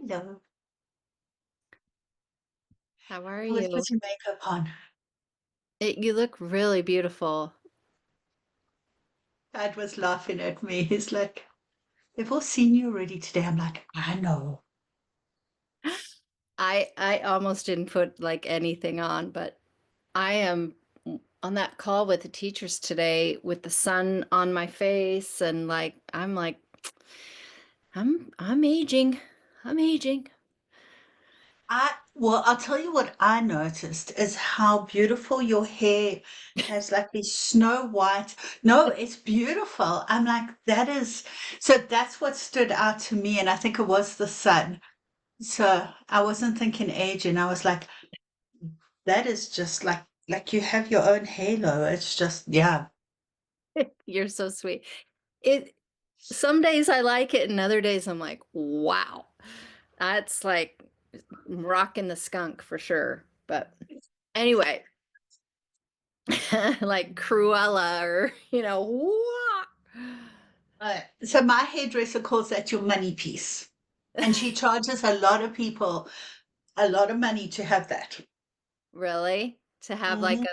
Hello. How are I was you? putting makeup on. You look really beautiful. Dad was laughing at me. He's like, they've all seen you already today. I'm like, I know. I almost didn't put like anything on, but I am on that call with the teachers today with the sun on my face and I'm like I'm aging. I'm aging. I'll tell you what I noticed is how beautiful your hair has like this snow white. No, it's beautiful. I'm like, so that's what stood out to me. And I think it was the sun. So I wasn't thinking aging. I was like, that is just like you have your own halo. It's just, yeah. You're so sweet. It some days I like it and other days I'm like, wow. That's like rocking the skunk for sure. But anyway, like Cruella or, wah. So my hairdresser calls that your money piece. And she charges a lot of people a lot of money to have that. Really? To have like Hmm.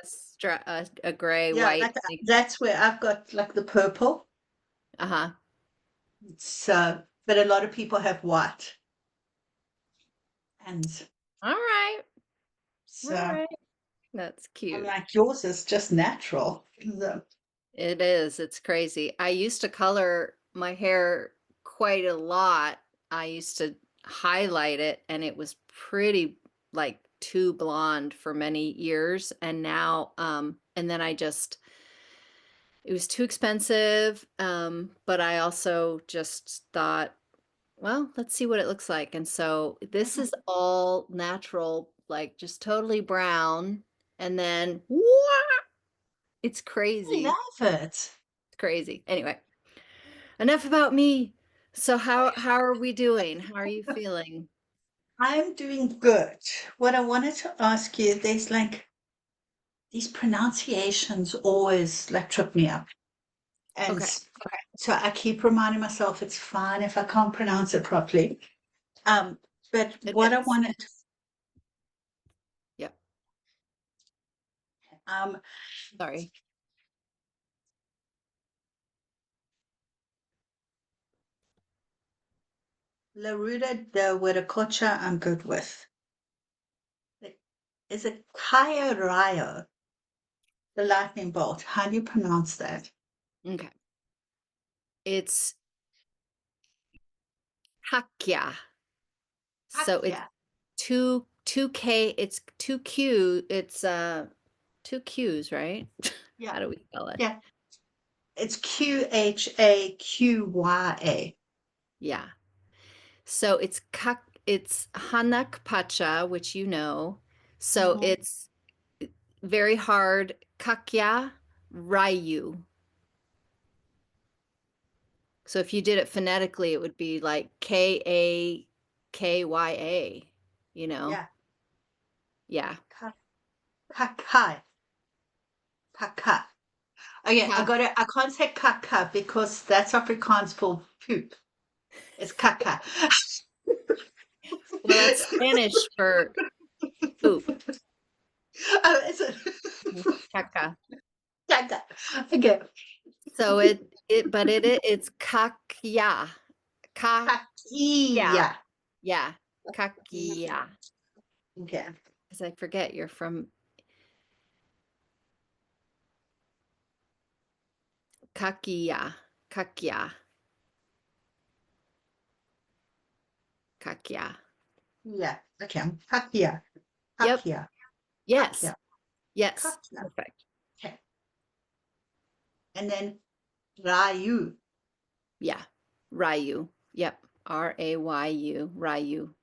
a gray Yeah, white like that's where I've got like the purple. uh-huh. So, but a lot of people have white. And All right. All so right. That's I'm cute. like, yours is just natural. So, It is. It's crazy. I used to color my hair quite a lot. I used to highlight it and it was pretty like too blonde for many years and now and then I just it was too expensive but I also just thought well, let's see what it looks like. And so this is all natural, like just totally brown. And then what? It's I crazy. love it. It's crazy. Anyway, enough about me. So how are we doing? How are you feeling? I'm doing good. What I wanted to ask you, there's like these pronunciations always like trip me up. And Okay. so I keep reminding myself it's fine if I can't pronounce it properly. Um, but It what I is. wanted, Yep. um, Sorry. La Ruta de wiracocha I'm good with. Is it Kaya Ryo? the lightning bolt. How do you pronounce that? Okay. It's Hakya. So it's Hakya. two K, it's two Q, it's two Q's, right? How Yeah. do we spell it? Yeah. It's Qhaqya. Yeah. So it's Hanak Pacha, which you know. So Mm-hmm. it's very hard. Kakya Ryu. So if you did it phonetically, it would be like Kakya, you know? Yeah. Yeah. Kakai. Kaka. Oh yeah, I Ka- got it. I can't say kaka because that's Afrikaans for poop. It's kaka. Well, that's Spanish for poop. Oh, is it? Mhm. Kaka. Kaka. Okay. So it's Kakya. Kakya. Kakia. Yeah. Kakya. Okay. Because I forget you're from Kakya. Kakya. Kakya. Yeah. Okay. Kakia. Yep. Kakia. Yes. Kakia. Yes. Kakia. Perfect. Okay. And then Ryu. Yeah. Ryu. Yep. Rayyu. Ryu.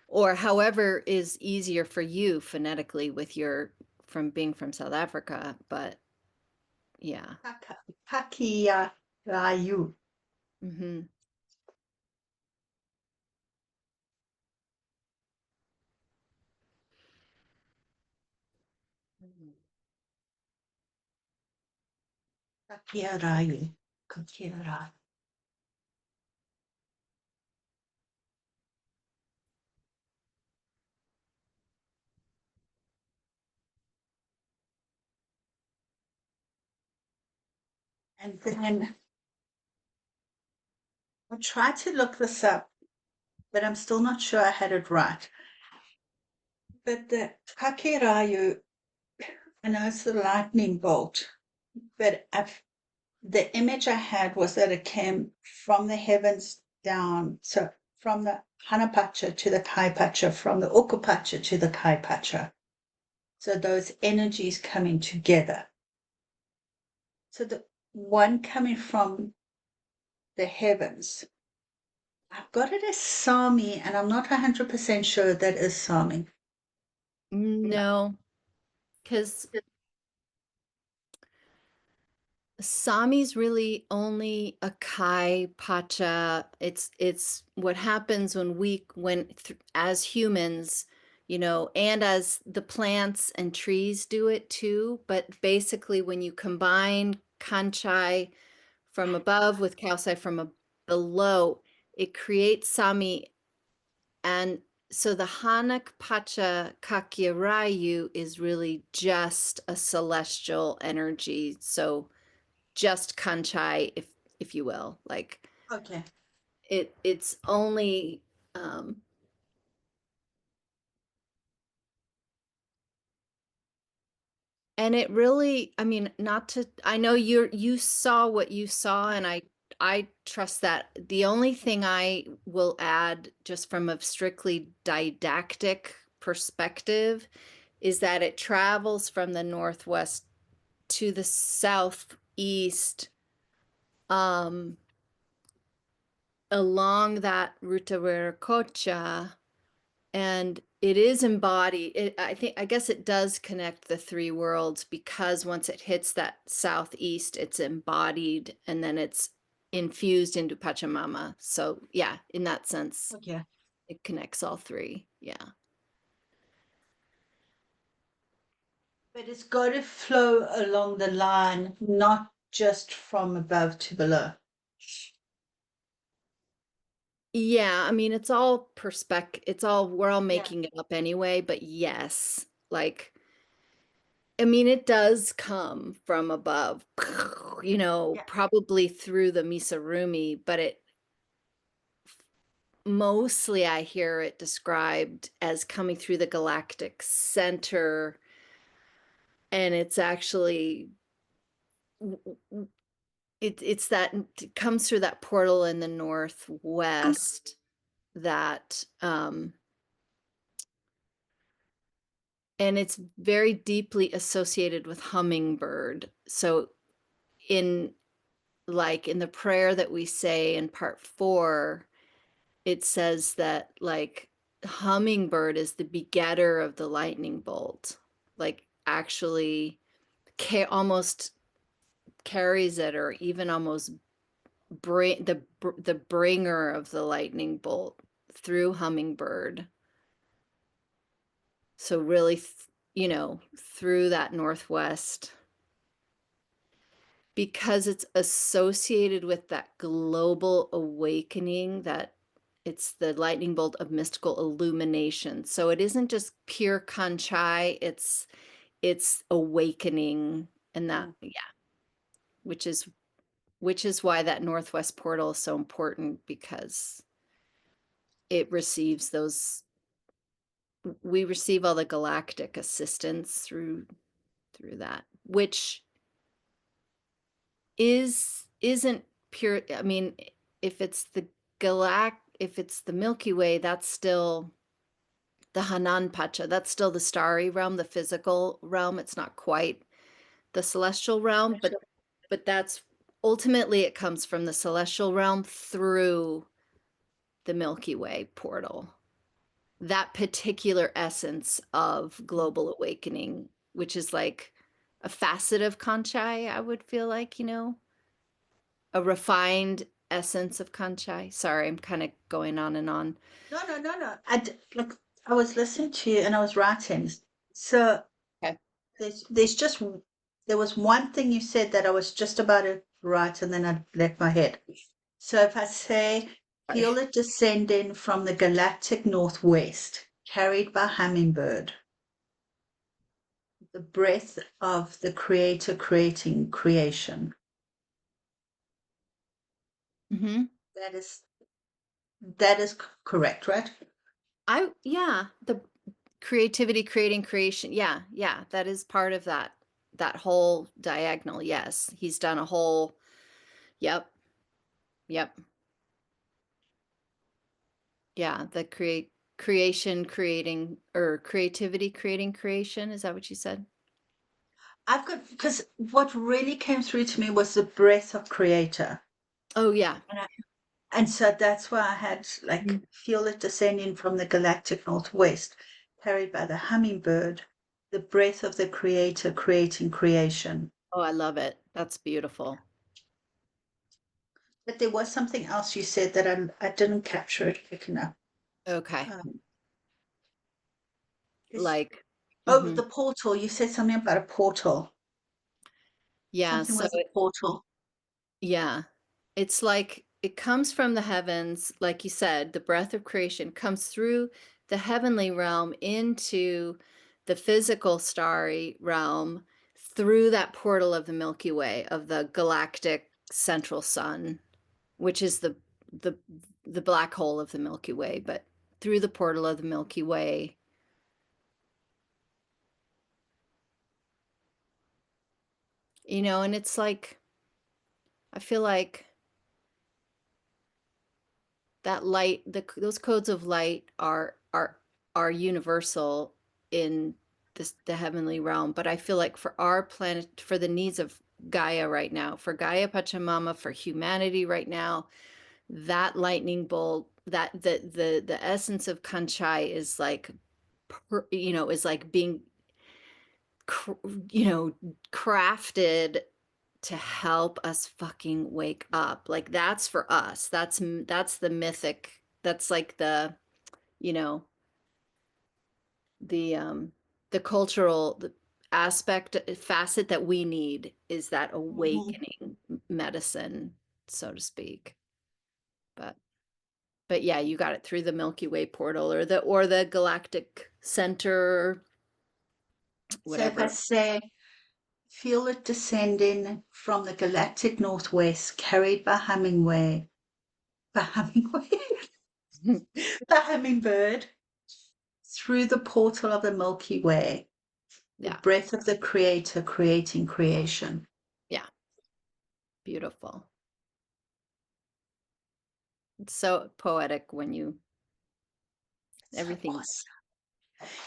Or however is easier for you phonetically with your from being from South Africa, but yeah. Kaka. Kakia. Ryu. Hmm. Kakia Ryu. Kakia Ryu. And then I tried to look this up, but I'm still not sure I had it right. But the Kakirayu, I know it's the lightning bolt, but the image I had was that it came from the heavens down. So from the Hanapacha to the Kaipacha, from the Ukupacha to the Kaipacha. So those energies coming together. So the one coming from the heavens. I've got it as Sami, and I'm not 100% sure that is Sami. No, because Sami's really only a Kai Pacha. It's what happens when as humans, and as the plants and trees do it too. But basically, when you combine Kanchai from above with Kaosai from below, it creates Sami. And so the Hanak Pacha Kakyarayu is really just a celestial energy. So just Kanchai, if you will. Like Okay. it's only and it really, I mean, not to I know you saw what you saw, and I trust that. The only thing I will add, just from a strictly didactic perspective, is that it travels from the northwest to the southeast, um, along that ruta wiracocha, and it is embodied. I guess it does connect the three worlds, because once it hits that southeast, it's embodied, and then it's infused into Pachamama. So yeah, in that sense, Okay. it connects all three. Yeah. But it's got to flow along the line, not just from above to below. Yeah, I mean, it's all we're all Yeah. making it up anyway, but yes, like, I mean, it does come from above, Yeah. probably through the Misarumi, but mostly I hear it described as coming through the galactic center, And it's actually it's that it comes through that portal in the northwest that and it's very deeply associated with hummingbird. So in like in the prayer that we say in part 4, it says that like hummingbird is the begetter of the lightning bolt. Like actually almost carries it or even almost the bringer of the lightning bolt through hummingbird. So really, through that northwest, because it's associated with that global awakening, that it's the lightning bolt of mystical illumination. So it isn't just pure kanchai, it's awakening, and that, Mm. yeah, which is why that northwest portal is so important, because it receives those we receive all the galactic assistance through that, which isn't pure. I mean, if it's the if it's the Milky Way, that's still the Hanan Pacha. That's still the starry realm, the physical realm. It's not quite the celestial realm, but that's ultimately it comes from the celestial realm through the Milky Way portal. That particular essence of global awakening, which is like a facet of Kanchai, I would feel like, a refined essence of Kanchai. Sorry, I'm kind of going on and on. No, no, no, no. Look, I was listening to you and I was writing. So Okay. there's just there was one thing you said that I was just about to write and then I left my head. So if I say, Sorry. feel it descending from the galactic northwest, carried by hummingbird, the breath of the creator creating creation. Hmm. That is that is correct, right? Yeah, the creativity, creating creation. Yeah, yeah, that is part of that whole diagonal. Yes, he's done a whole. Yep, yep. Yeah, the creation creating or creativity creating creation. Is that what you said? I've got because what really came through to me was the breath of creator. Oh yeah. And, and so that's why I had like feel it descending from the galactic northwest, carried by the hummingbird, the breath of the creator creating creation. Oh, I love it. That's beautiful. But there was something else you said that I didn't capture it quick enough. Okay. Um, Like, oh, mhm. the portal. You said something about a portal. Yeah, Something so was a portal. yeah. It's like it comes from the heavens, like you said, the breath of creation comes through the heavenly realm into the physical starry realm through that portal of the Milky Way, of the galactic central sun, which is the the black hole of the Milky Way, but through the portal of the Milky Way, and it's like I feel like that light, those codes of light are universal in the heavenly realm. But I feel like for our planet, for the needs of Gaia right now, for Gaia Pachamama, for humanity right now, that lightning bolt, that the essence of Kanchai is like, is like being, you know, crafted to help us fucking wake up. Like that's for us. That's the mythic. That's like you know, the um the cultural aspect facet that we need is that Mhm. awakening medicine, so to speak. But yeah, you got it through the Milky Way portal or the galactic center, So if I whatever. say, feel it descending from the galactic northwest, carried by Hemingway, the hummingbird, through the portal of the Milky Way. The Yeah. breath of the creator creating creation. Yeah. Beautiful. It's so poetic when you So everything. awesome.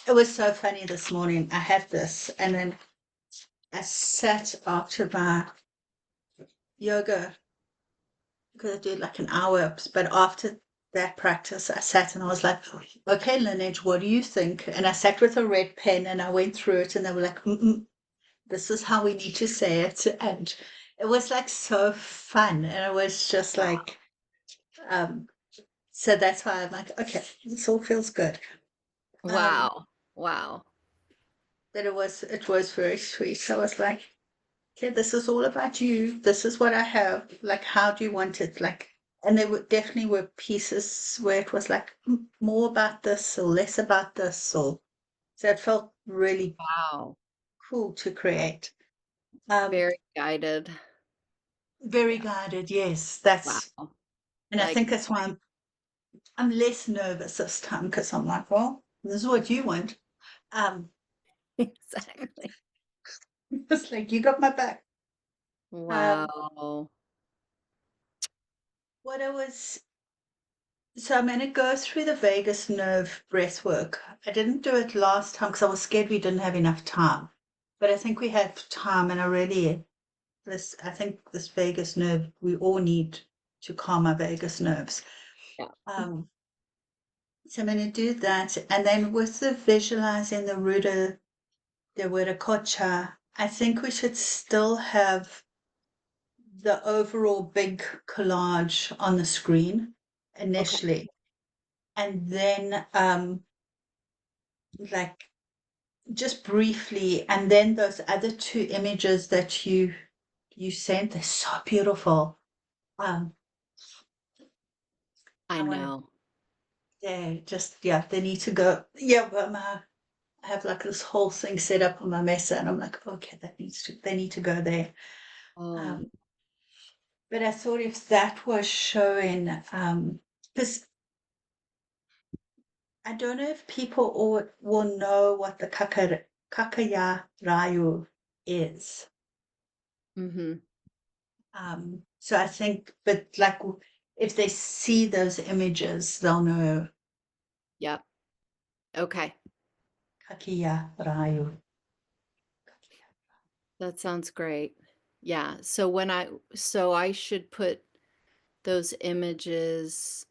It was so funny this morning. I had this and then I sat after my yoga because I did like an hour, but after that practice, I sat and I was like, okay, Lineage, what do you think? And I sat with a red pen and I went through it and they were like, this is how we need to say it. And it was like so fun. And it was just like, um, so that's why I'm like, okay, this all feels good. Um, Wow. Wow. but it was very sweet. So I was like, okay, this is all about you. This is what I have. Like, how do you want it? Like, and there were definitely were pieces where it was like more about this or less about this, or so it felt really Wow. cool to create. Um, Very guided. very Yeah. guided, yes. Wow. And I Like think that's why I'm less nervous this time because I'm like, well, this is what you want. Um, exactly. it's like you got my back. Um, Wow. what I was So I'm going to go through the vagus nerve breath work. I didn't do it last time because I was scared we didn't have enough time. But I think we have time, and I think this vagus nerve, we all need to calm our vagus nerves. Yeah. Um, so I'm going to do that. And then with the visualizing the wiracocha, I think we should still have the overall big collage on the screen Okay. initially. And then, like just briefly, and then those other two images that you sent, they're so beautiful. Um, I I want to, know. they just, yeah, they need to go. Yeah, but I have like this whole thing set up on my mesa, and I'm like, okay, they need to go there. Oh. Um, but I thought if that was showing, because I don't know if people all will know what the kakaya rayu is. Mhm. So I think, but like if they see those images, they'll know Yep. Okay. Kakiya Rayu. That sounds great. Yeah. So I should put those images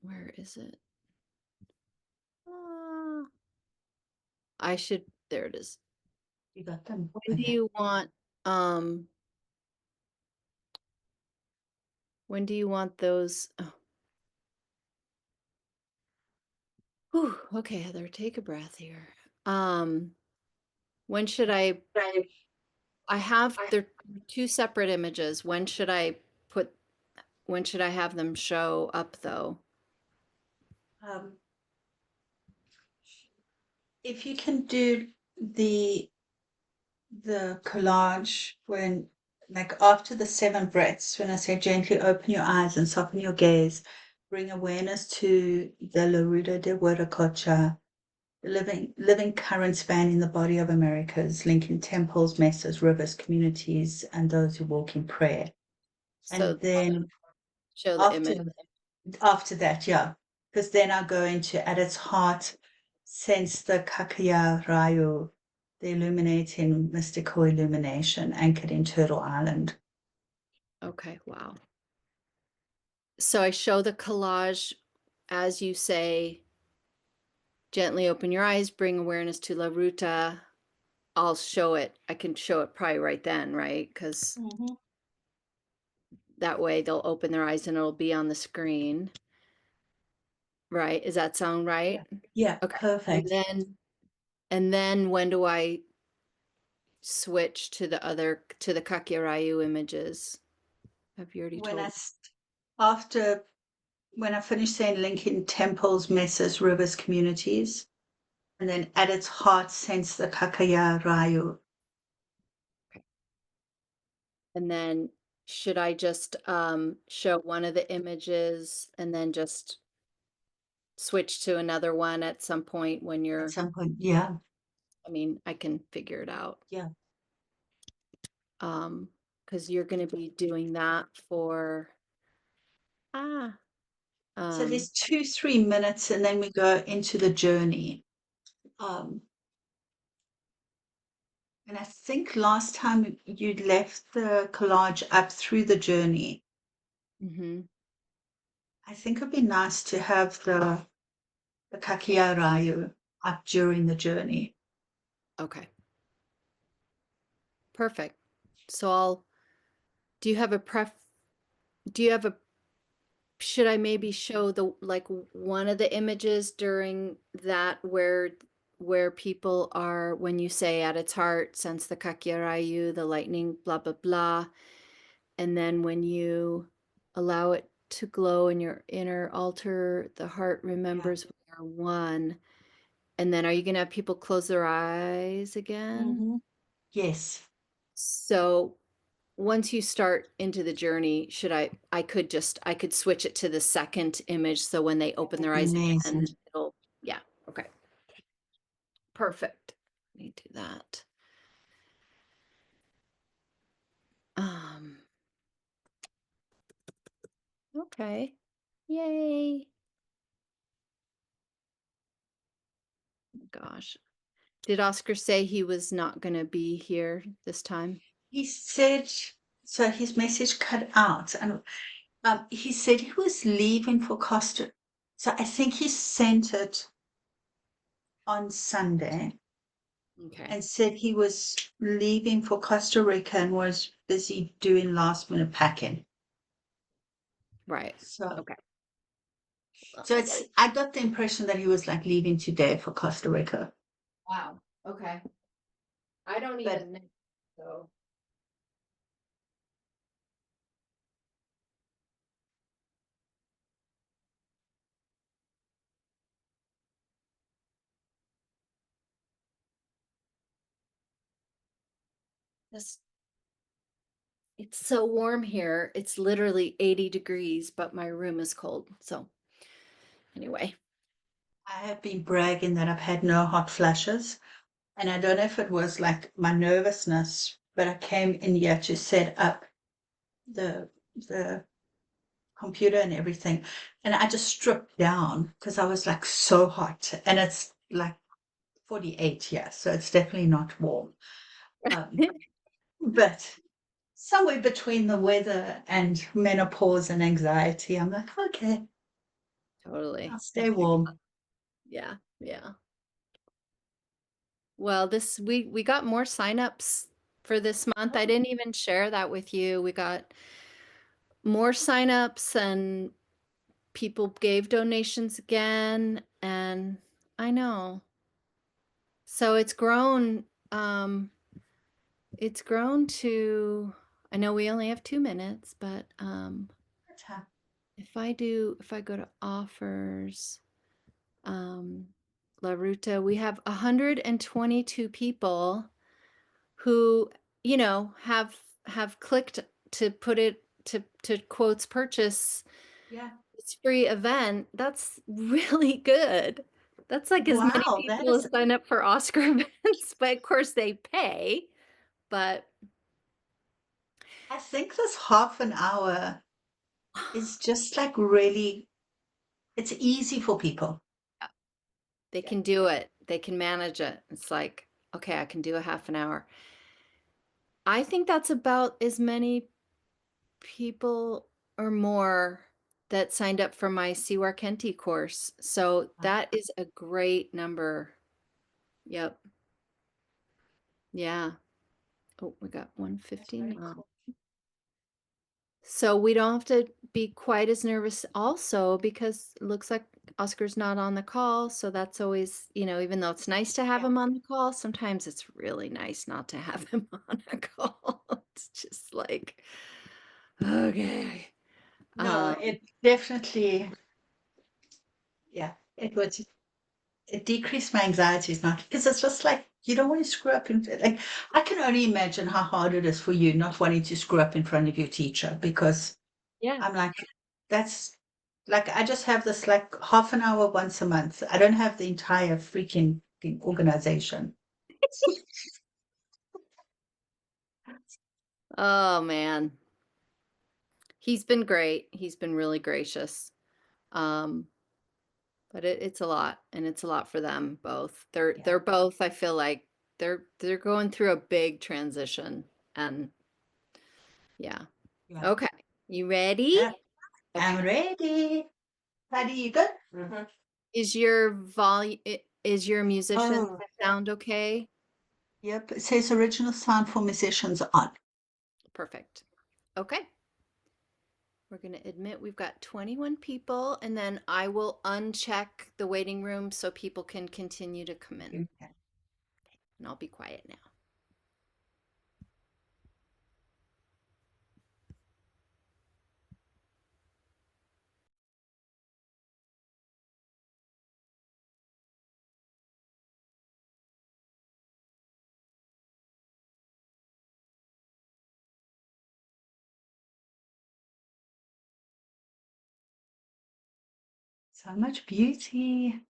where is it? Uh, I should there it is. You got them? When do Okay. you want um when do you want those oh, whew, okay, Heather, take a breath here. Um when should Right. I have they're two separate images. Put when should I have them show up though? Um, if you can do the the collage when like after the 7 breaths, when I say gently open your eyes and soften your gaze, bring awareness to the Laruda de Wiracocha, living current spanning the body of Americas, linking temples, mesas, rivers, communities, and those who walk in prayer. And So then show the after image. after that, yeah, because then I go into at its heart, sense the Kakaya Rayu, the illuminating mystical illumination anchored in Turtle Island. Okay, wow. So I show the collage as you say, gently open your eyes, bring awareness to La Ruta. I'll show it. I can show it probably right then, right? Because Mhm. that way they'll open their eyes and it'll be on the screen, right? Does that sound Yeah. right? Yeah, Okay. And perfect. then and then when do I switch to the Kakirayu images? Have you already When I told? st- After when I finish saying linking temples, mesas, rivers, communities, and then at its heart, sense the Kakaya Rayu. Okay. And then should I just show one of the images and then just switch to another one at some point when At you're some point, yeah. I mean, I can figure it out. Yeah. Because you're going to be doing that for ah So um there's 2, 3 minutes, and then we go into the journey. Um, and I think last time you left the collage up through the journey. mhm. I think it'd be nice to have the Kakia Rayu up during the journey. Okay, perfect. So I'll do you have a pref do you have a should I maybe show the like one of the images during that where people are when you say at its heart sense the kakirayu, the lightning, blah blah blah, and then when you allow it to glow in your inner altar, the heart Yeah. remembers we are one. And then are you gonna have people close their eyes again? Hmm. Yes. So once you start into the journey, I could switch it to the second image so when they That open would their be eyes again, amazing. it'll, yeah, okay, perfect. Let me do that. Um, okay, yay. Gosh, did Oscar say he was not gonna be here this time? He said, so his message cut out, and he said he was leaving for Costa. So I think he sent it on Sunday Okay, and said he was leaving for Costa Rica and was busy doing last minute packing. right, So, okay. Well, so it's, I got the impression that he was like leaving today for Costa Rica, wow, okay. I don't but even know, so. This It's so warm here. It's literally 80 degrees, but my room is cold. So anyway, I have been bragging that I've had no hot flashes. And I don't know if it was like my nervousness, but I came in here to set up the computer and everything. And I just stripped down because I was like so hot. And it's like 48 here, so it's definitely not warm. Um, but somewhere between the weather and menopause and anxiety, I'm like, okay, I'll totally. stay warm. Yeah, yeah. Well, we got more signups for this month. I didn't even share that with you. We got more signups and people gave donations again, and I know. So it's grown to I know we only have 2 minutes, but if I go to offers, um, La Ruta, we have 122 people who, have clicked to put it to quotes purchase Yeah. this free event. That's really good. That's like as many Wow, that people is, as sign up for Oscar events, but of course they pay. But I think this half an hour is just like really, it's easy for people. they Yeah. can do it. They can manage it. It's like, okay, I can do a half an hour. I think that's about as many people or more that signed up for my Siwar Kenti course. So that is a great number. Yep. Yeah. Oh, we got That's 150 very now. cool. So we don't have to be quite as nervous also because it looks like Oscar's not on the call. So that's always, even though it's nice to have Yeah. him on the call, sometimes it's really nice not to have him on a call. It's just like, okay. No, Um, it definitely, yeah, it decreased my anxieties not because it's just like you don't want to screw up in like I can only imagine how hard it is for you not wanting to screw up in front of your teacher because yeah. I'm like that's like I just have this like half an hour once a month. I don't have the entire freaking organization. Oh man. He's been great. He's been really gracious. Um, but it's a lot, and it's a lot for them both. They're Yeah, both, I feel like they're going through a big transition. And yeah. yeah. Okay. You ready? Okay. I'm ready. Patty, you good? Mm-hmm. Is your musician Oh, sound okay? yep. It says original sound for musicians on. Perfect. Okay. We're going to admit we've got 21 people, and then I will uncheck the waiting room so people can continue to come in. Okay. And I'll be quiet now. So much beauty.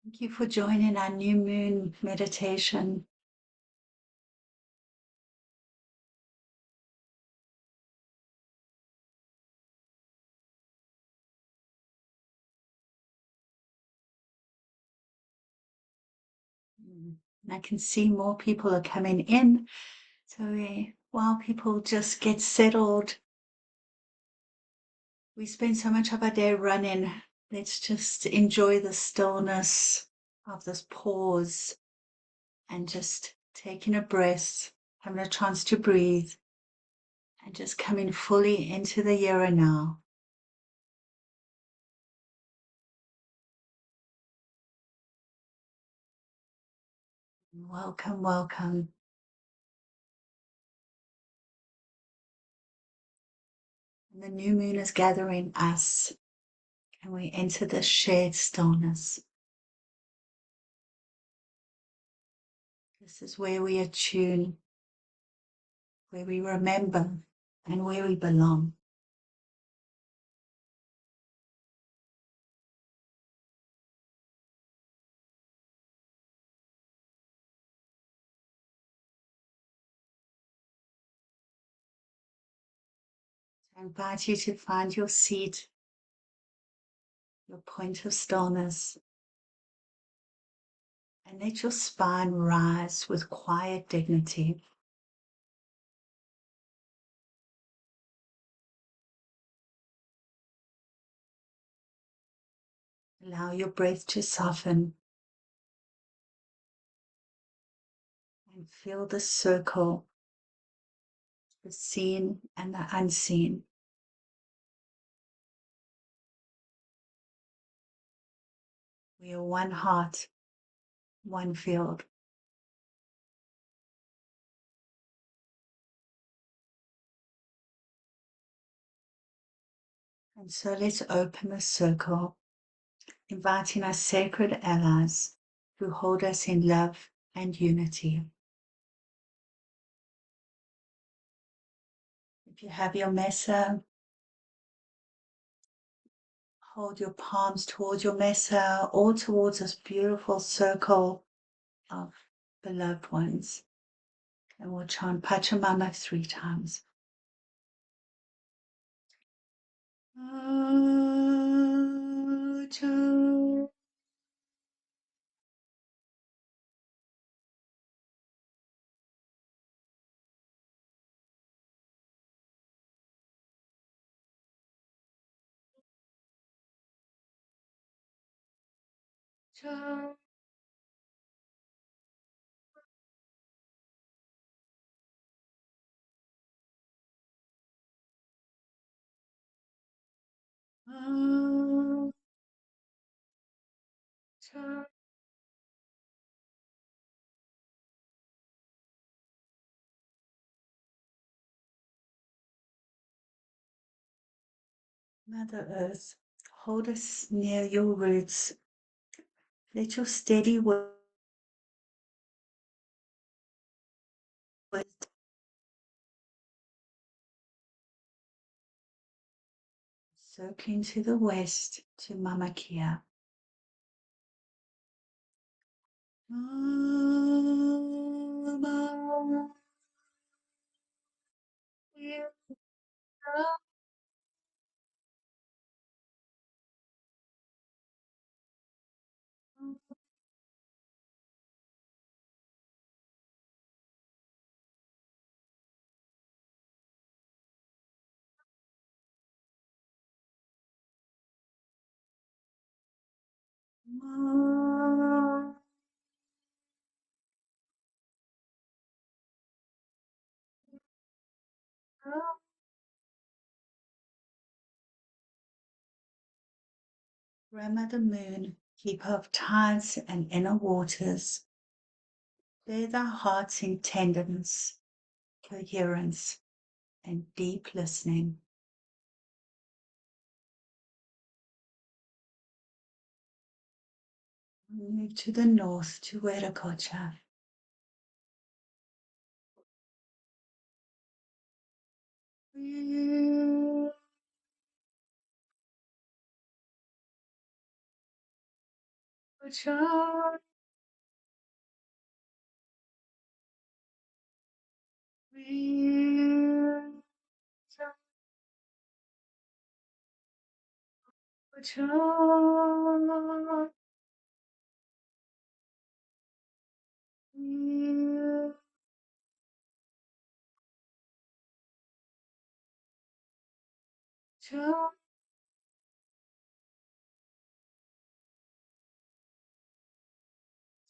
Thank you for joining our new moon meditation. I can see more people are coming in. So while people just get settled, we spend so much of our day running. Let's just enjoy the stillness of this pause and just taking a breath, having a chance to breathe, and just coming fully into the here and now. Welcome, welcome. And the new moon is gathering us, and we enter this shared stillness. This is where we attune, where we remember, and where we belong. I invite you to find your seat, your point of stillness, and let your spine rise with quiet dignity. Allow your breath to soften and feel the circle, the seen and the unseen. We are one heart, one field. And so let's open the circle, inviting our sacred allies who hold us in love and unity. If you have your mesa, hold your palms towards your mesa or towards this beautiful circle of beloved ones. And we'll chant Pachamama 3 times. Mother Earth, hold us near your roots. Let your steady word circling to the west to Mama Kia. Mama Kia. Mama Kia. Grandmother Moon, keeper of tides and inner waters, bathe our hearts in tenderness, coherence, and deep listening. We move to the north to wiracocha. Wiracocha.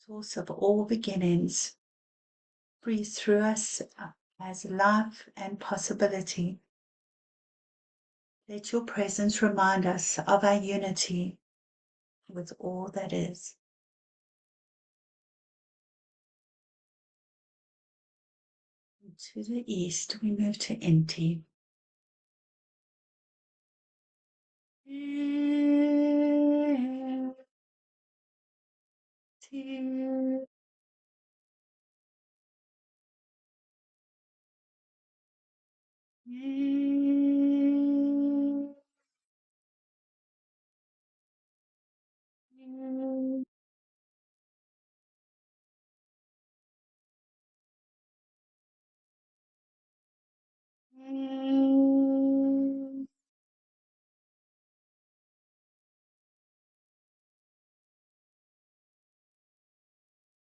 Source of all beginnings, breathe through us as life and possibility. Let your presence remind us of our unity with all that is. To the east, we move to Inti.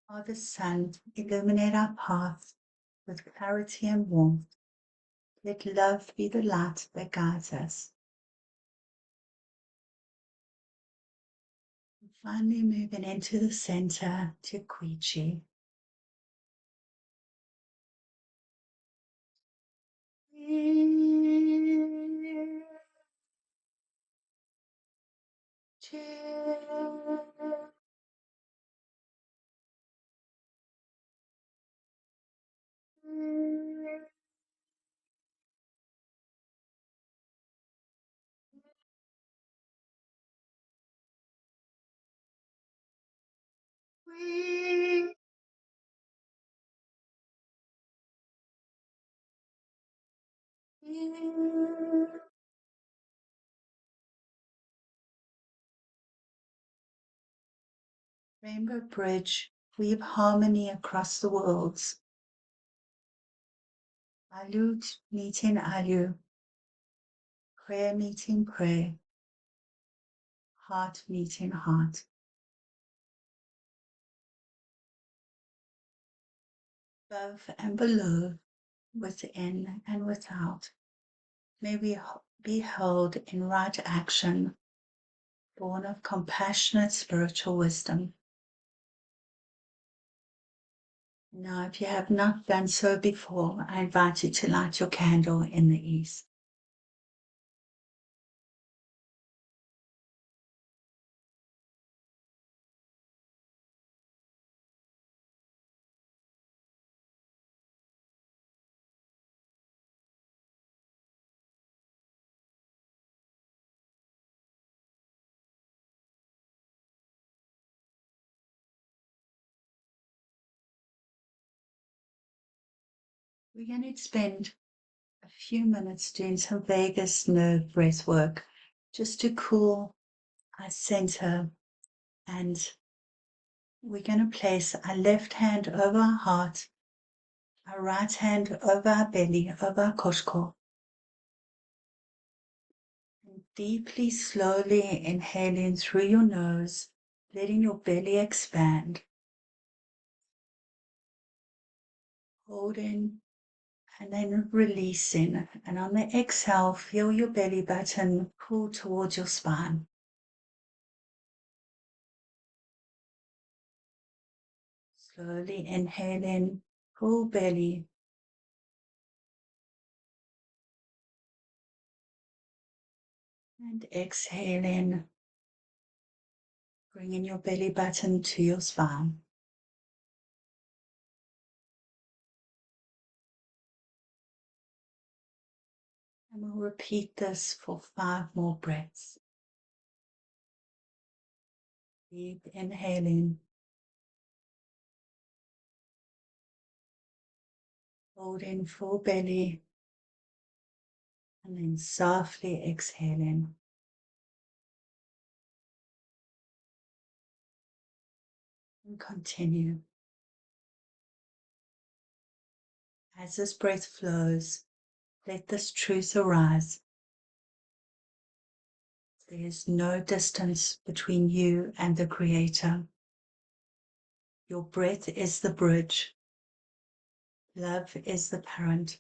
Father Sun, illuminate our path with clarity and warmth. Let love be the light that guides us. And finally moving into the center to Quichi. Rainbow Bridge, weave harmony across the worlds. Alu meeting Alu, prayer meeting prayer, heart meeting heart. Above and below, within and without, may we be held in right action, born of compassionate spiritual wisdom. Now, if you have not done so before, I invite you to light your candle in the east. We're going to spend a few minutes doing some vagus nerve breath work. just to cool our center. And we're going to place our left hand over our heart, our right hand over our belly, over our koshko. And deeply, slowly inhaling through your nose, letting your belly expand. Holding and then releasing. And on the exhale, feel your belly button pull towards your spine. Slowly inhaling, full belly. And exhaling, bringing your belly button to your spine. And we'll repeat this for 5 more breaths. Deep inhaling. Holding full belly. And then softly exhaling. And continue. As this breath flows, let this truth arise. There is no distance between you and the Creator. Your breath is the bridge. Love is the parent.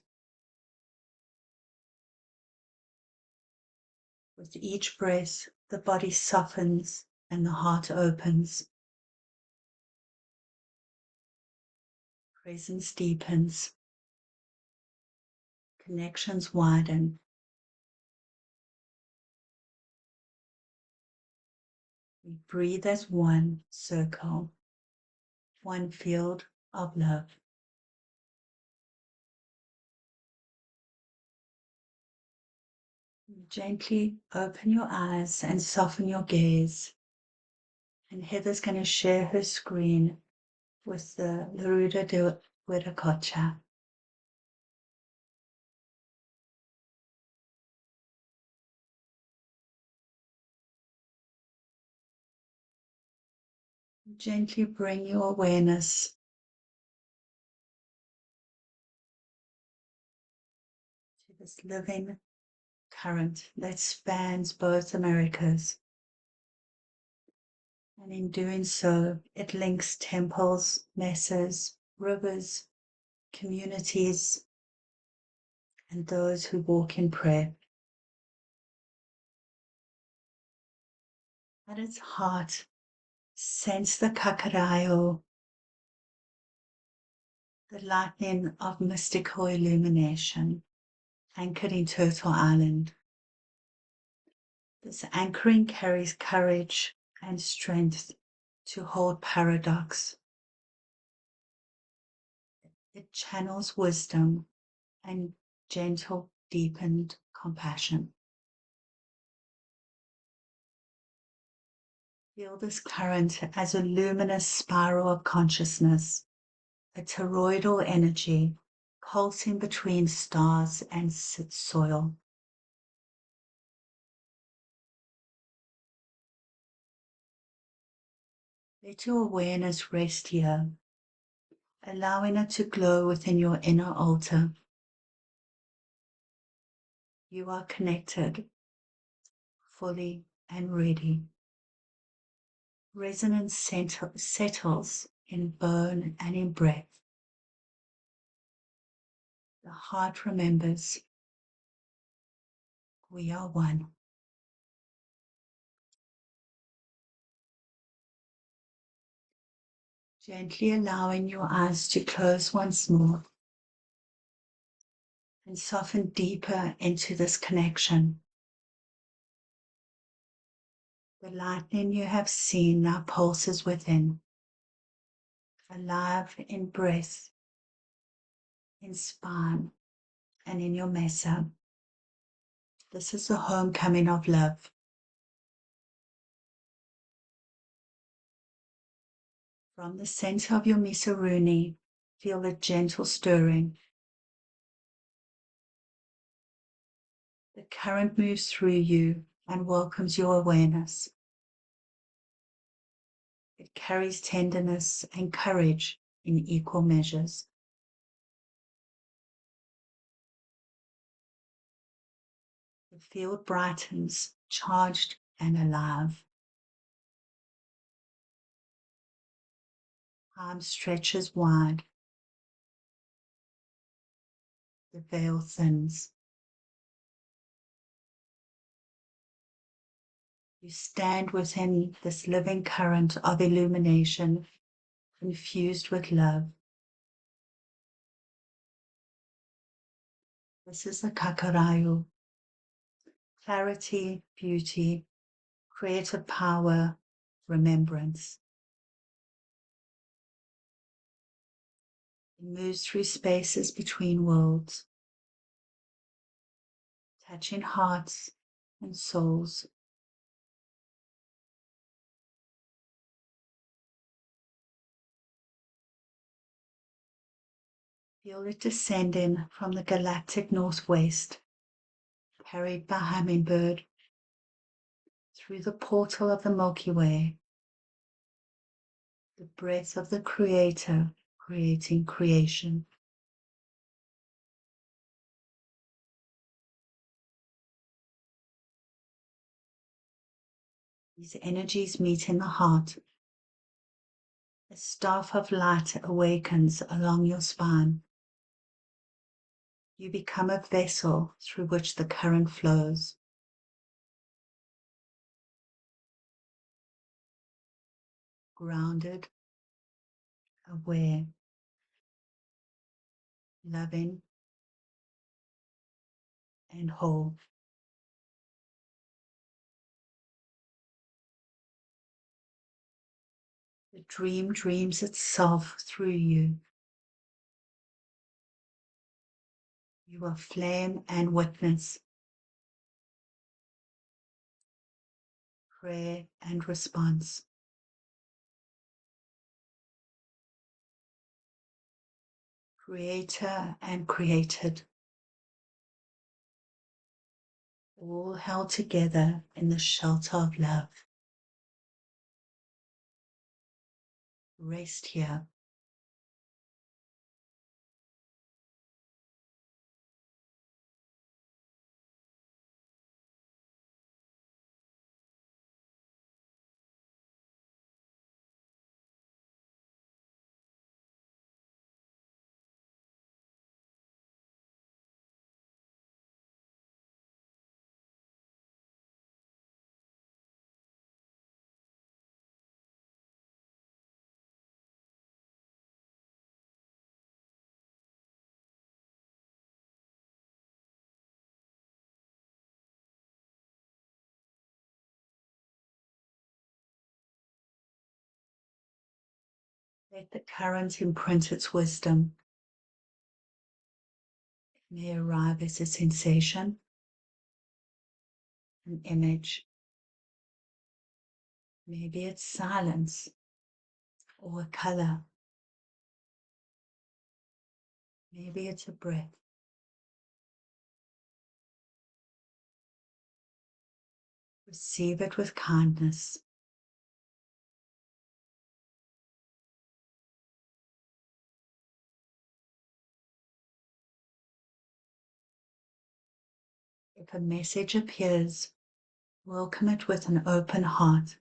With each breath, the body softens and the heart opens. Presence deepens. Connections widen. We breathe as one circle, one field of love. Gently open your eyes and soften your gaze. And Heather's going to share her screen with the ruta de wiracocha. Gently bring your awareness to this living current that spans both Americas. And in doing so, it links temples, mesas, rivers, communities, and those who walk in prayer. At its heart, sense the kakarayo, the lightning of mystical illumination, anchored in Turtle Island. This anchoring carries courage and strength to hold paradox. It channels wisdom and gentle, deepened compassion. Feel this current as a luminous spiral of consciousness, a toroidal energy pulsing between stars and soil. Let your awareness rest here, allowing it to glow within your inner altar. You are connected, fully and ready. Resonance settles in bone and in breath. The heart remembers we are one. Gently allowing your eyes to close once more and soften deeper into this connection. The lightning you have seen now pulses within, alive in breath, in spine, and in your mesa. This is the homecoming of love. From the center of your misaruni, feel a gentle stirring. The current moves through you and welcomes your awareness. It carries tenderness and courage in equal measures. The field brightens, charged and alive. Time stretches wide. The veil thins. You stand within this living current of illumination, infused with love. This is the Kakarayu. Clarity, beauty, creative power, remembrance. It moves through spaces between worlds, touching hearts and souls. Feel it descending from the galactic northwest, carried by hummingbird, through the portal of the Milky Way, the breath of the Creator creating creation. These energies meet in the heart. A staff of light awakens along your spine. You become a vessel through which the current flows. Grounded, aware, loving, and whole. The dream dreams itself through you. You are flame and witness, prayer and response. Creator and created, all held together in the shelter of love. Rest here. Let the current imprint its wisdom. It may arrive as a sensation, an image. Maybe it's silence or a color. Maybe it's a breath. Receive it with kindness. If a message appears, welcome it with an open heart.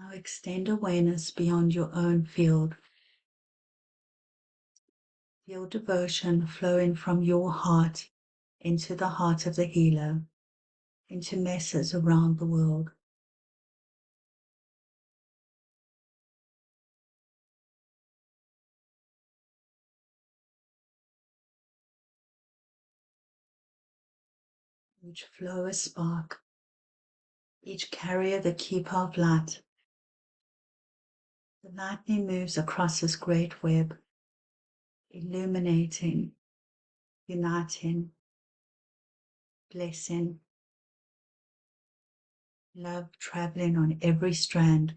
Now extend awareness beyond your own field. Feel devotion flowing from your heart into the heart of the healer, into masses around the world. Each flow a spark, each carrier the keeper of light. The lightning moves across this great web, illuminating, uniting, blessing, love traveling on every strand.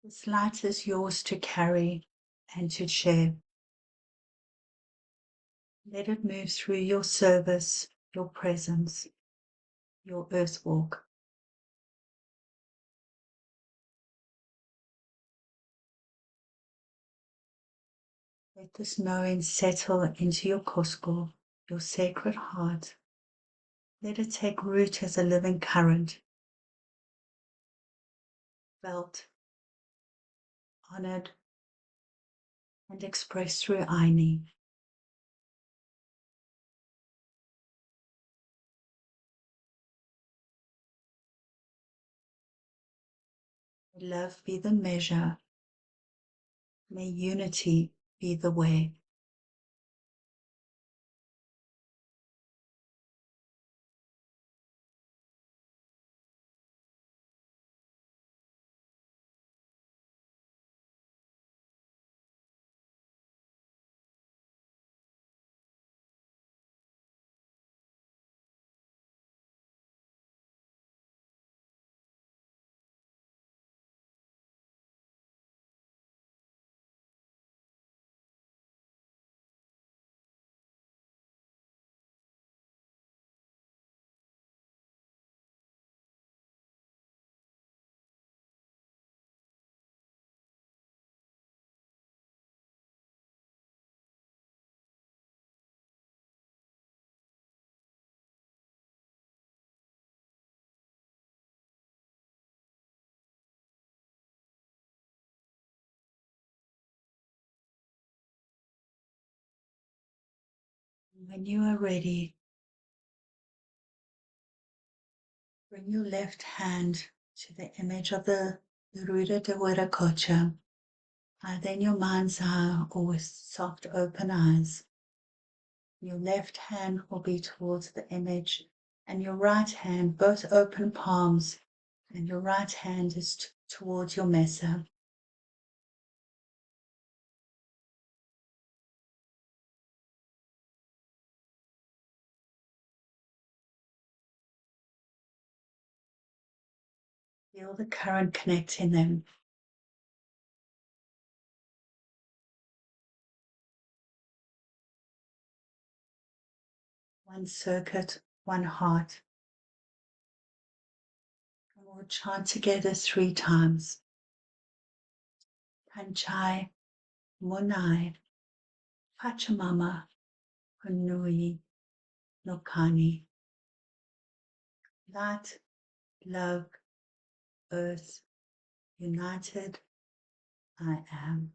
This light is yours to carry and to share. Let it move through your service, your presence, your earth walk. Let this knowing settle into your kosko, your sacred heart. Let it take root as a living current, felt, honored, and expressed through Aini. May love be the measure. May unity be the way. When you are ready, bring your left hand to the image of the ruta de wiracocha, either in your mind's eye or with soft open eyes. Your left hand will be towards the image, and your right hand, both open palms, and your right hand is towards your mesa. Feel the current connecting them. One circuit, one heart. And we'll chant together 3 times. Panchai, Monai, Pachamama, Hunui, Nokani. Light, love, earth, united, I am.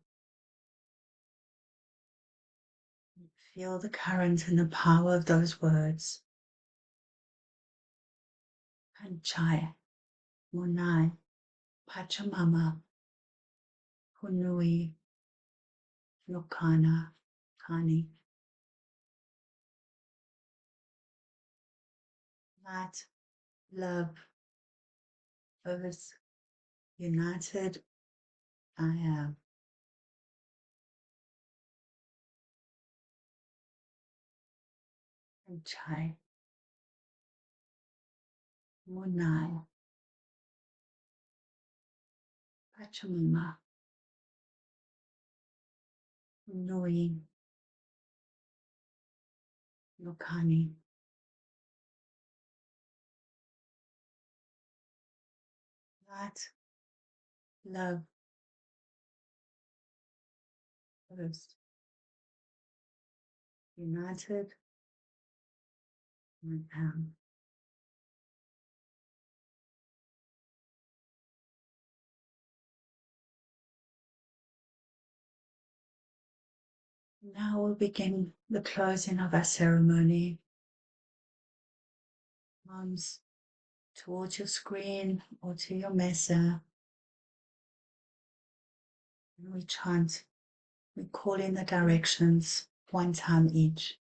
Feel the current and the power of those words. Panchai, Monai, Pachamama, Hunui, Nokana, Kani. Light, love, earth, united, I am. Panchai, Monai, Pachamama, Noi, Lokani, light, love, first, united, and pound. Now we'll begin the closing of our ceremony. Arms towards your screen or to your mesa. And we chant, we call in the directions one time each.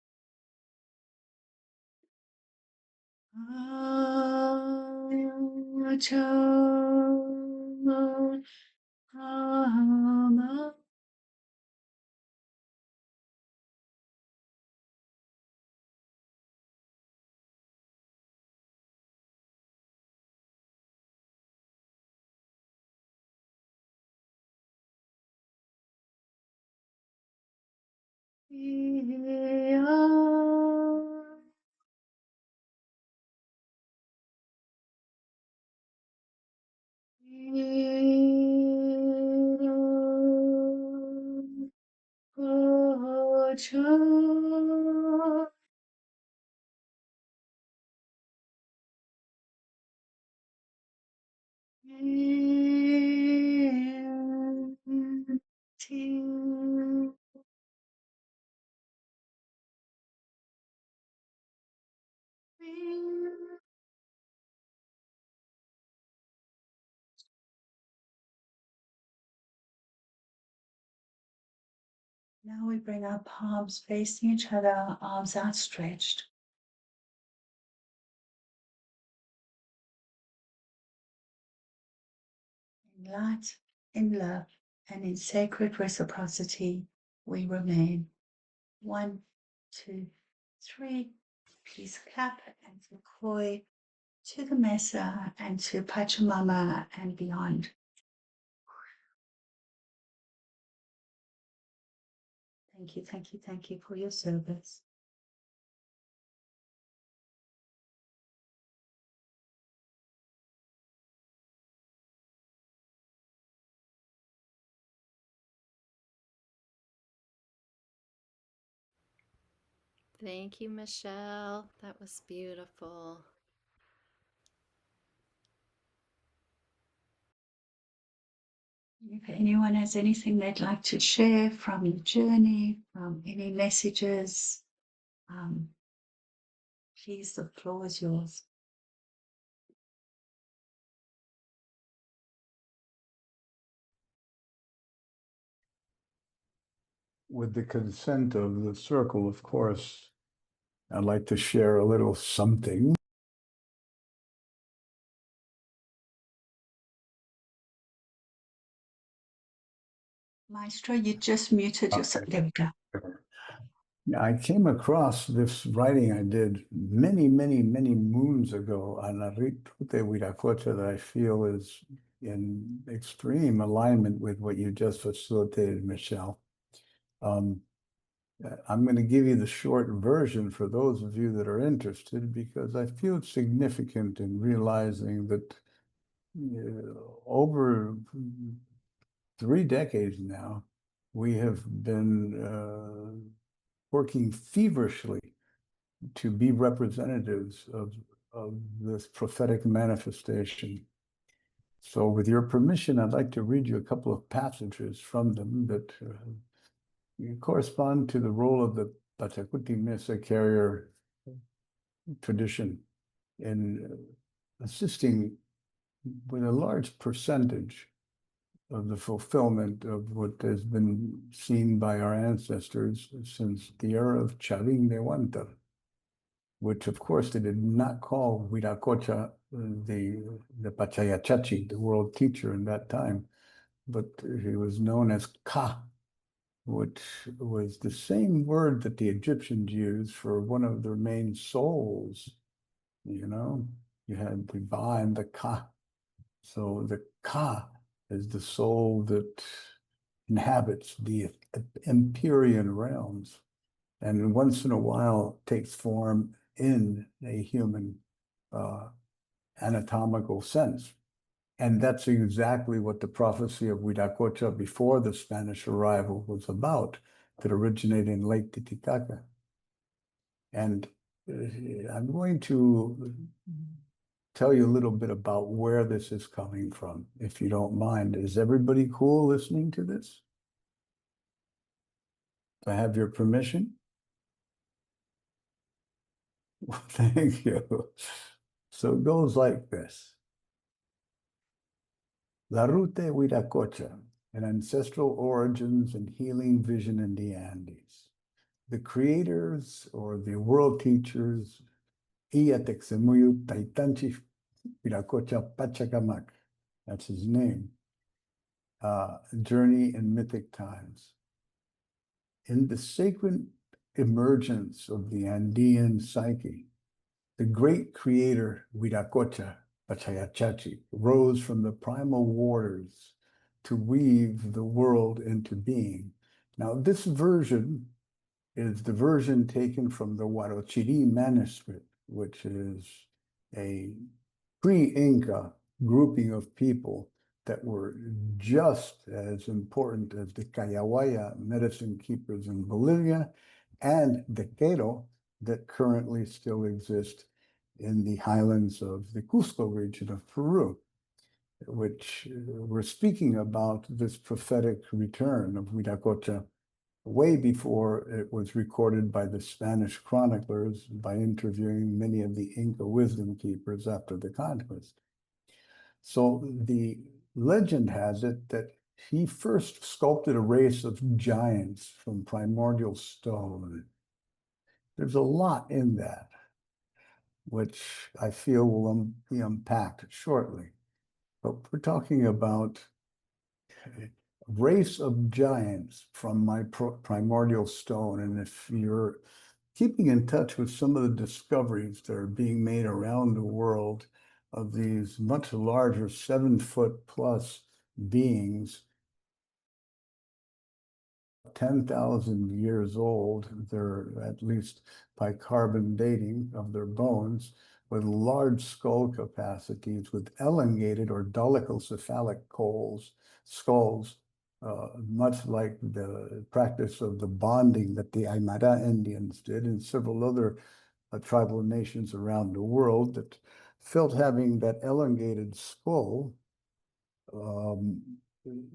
Now we bring our palms facing each other, arms outstretched. In light, in love, and in sacred reciprocity, we remain. 1, 2, 3. Please clap and koi to the mesa and to Pachamama and beyond. Thank you, thank you, thank you for your service. Thank you, Michelle. That was beautiful. If anyone has anything they'd like to share from the journey, from any messages, please, the floor is yours. With the consent of the circle, of course, I'd like to share a little something. Maestro, you just muted yourself. There we go. I came across this writing I did many, many, many moons ago on a ruta wiracocha that I feel is in extreme alignment with what you just facilitated, Michelle. I'm going to give you the short version for those of you that are interested, because I feel it's significant in realizing that over 3 decades now, we have been working feverishly to be representatives of this prophetic manifestation. So with your permission, I'd like to read you a couple of passages from them that correspond to the role of the Pachacuti Mesa carrier tradition in assisting with a large percentage of the fulfillment of what has been seen by our ancestors since the era of Chavin de Huanta, which of course they did not call wiracocha the Pachayachachi, the world teacher in that time, but he was known as Ka, which was the same word that the Egyptians used for one of their main souls. You know, you had the Ba and the Ka. So the Ka is the soul that inhabits the Empyrean realms, and once in a while takes form in a human anatomical sense. And that's exactly what the prophecy of Wiracocha before the Spanish arrival was about, that originated in Lake Titicaca. And I'm going to tell you a little bit about where this is coming from, if you don't mind. Is everybody cool listening to this? Do I have your permission? Thank you. So it goes like this. La ruta wiracocha, an ancestral origins and healing vision in the Andes. The creators or the world teachers, Iatexemuyu Taitanchi Wiracocha Pachacamac, that's his name, journey in mythic times. In the sacred emergence of the Andean psyche, the great creator Wiracocha Pachayachachi rose from the primal waters to weave the world into being. Now, this version is the version taken from the Huarochiri manuscript, which is a pre-Inca grouping of people that were just as important as the Kayawaya medicine keepers in Bolivia and the Quero that currently still exist in the highlands of the Cusco region of Peru, which we're speaking about this prophetic return of Huiracocha way before it was recorded by the Spanish chroniclers by interviewing many of the Inca wisdom keepers after the conquest. So the legend has it that he first sculpted a race of giants from primordial stone. There's a lot in that, which I feel will be unpacked shortly. But we're talking about a race of giants from my primordial stone. And if you're keeping in touch with some of the discoveries that are being made around the world of these much larger 7-foot plus beings, 10,000 years old, they're at least by carbon dating of their bones, with large skull capacities, with elongated or dolichocephalic skulls, much like the practice of the bonding that the Aymara Indians did and several other tribal nations around the world that felt having that elongated skull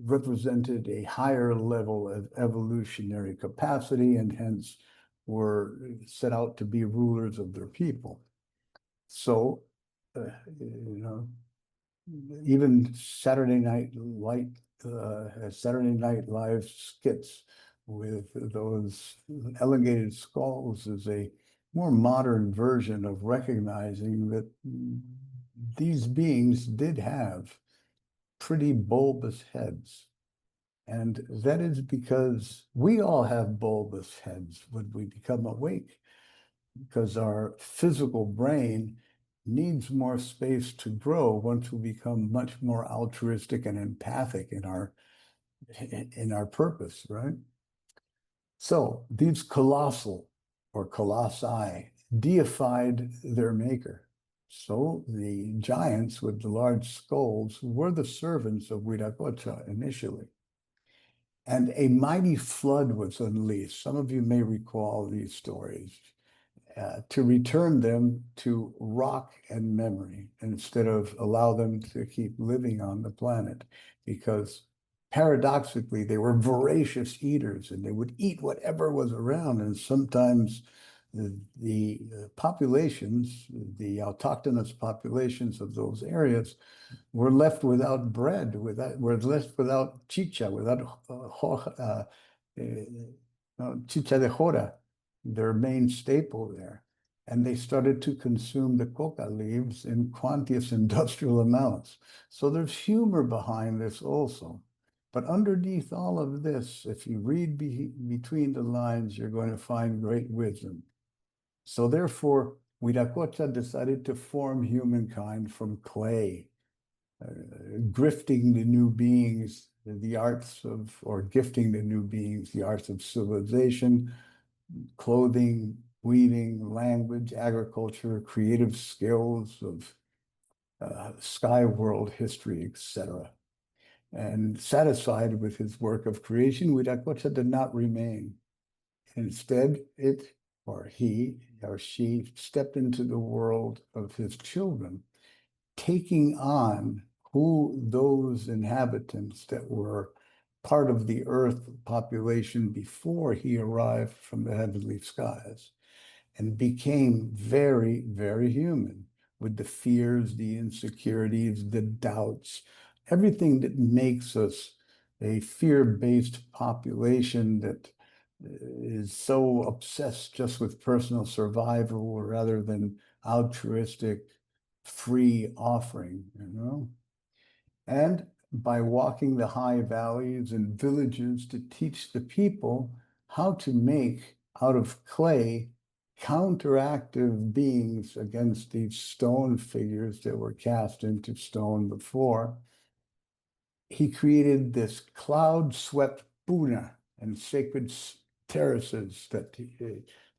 represented a higher level of evolutionary capacity and hence were set out to be rulers of their people. So, you know, even Saturday Night Live skits with those elongated skulls is a more modern version of recognizing that these beings did have pretty bulbous heads. And that is because we all have bulbous heads when we become awake, because our physical brain needs more space to grow once we become much more altruistic and empathic in our purpose, right? So these colossal or colossi deified their maker. So the giants with the large skulls were the servants of Wiracocha initially. And a mighty flood was unleashed. Some of you may recall these stories. To return them to rock and memory instead of allow them to keep living on the planet, because paradoxically they were voracious eaters and they would eat whatever was around, and sometimes the populations, the autochthonous populations of those areas were left without bread, were left without chicha, without chicha de jora, their main staple there. And they started to consume the coca leaves in quantitous industrial amounts. So there's humor behind this also. But underneath all of this, if you read between the lines, you're going to find great wisdom. So therefore, Wiracocha decided to form humankind from clay. grifting the new beings the arts of, or gifting the new beings the arts of civilization, clothing, weaving, language, agriculture, creative skills of sky world history, etc. And satisfied with his work of creation, wiracocha did not remain. Instead, it or he or she stepped into the world of his children, taking on who those inhabitants that were part of the earth population before he arrived from the heavenly skies, and became very, very human with the fears, the insecurities, the doubts, everything that makes us a fear-based population that is so obsessed just with personal survival rather than altruistic, free offering, you know? And by walking the high valleys and villages to teach the people how to make out of clay counteractive beings against these stone figures that were cast into stone before, he created this cloud-swept puna and sacred terraces that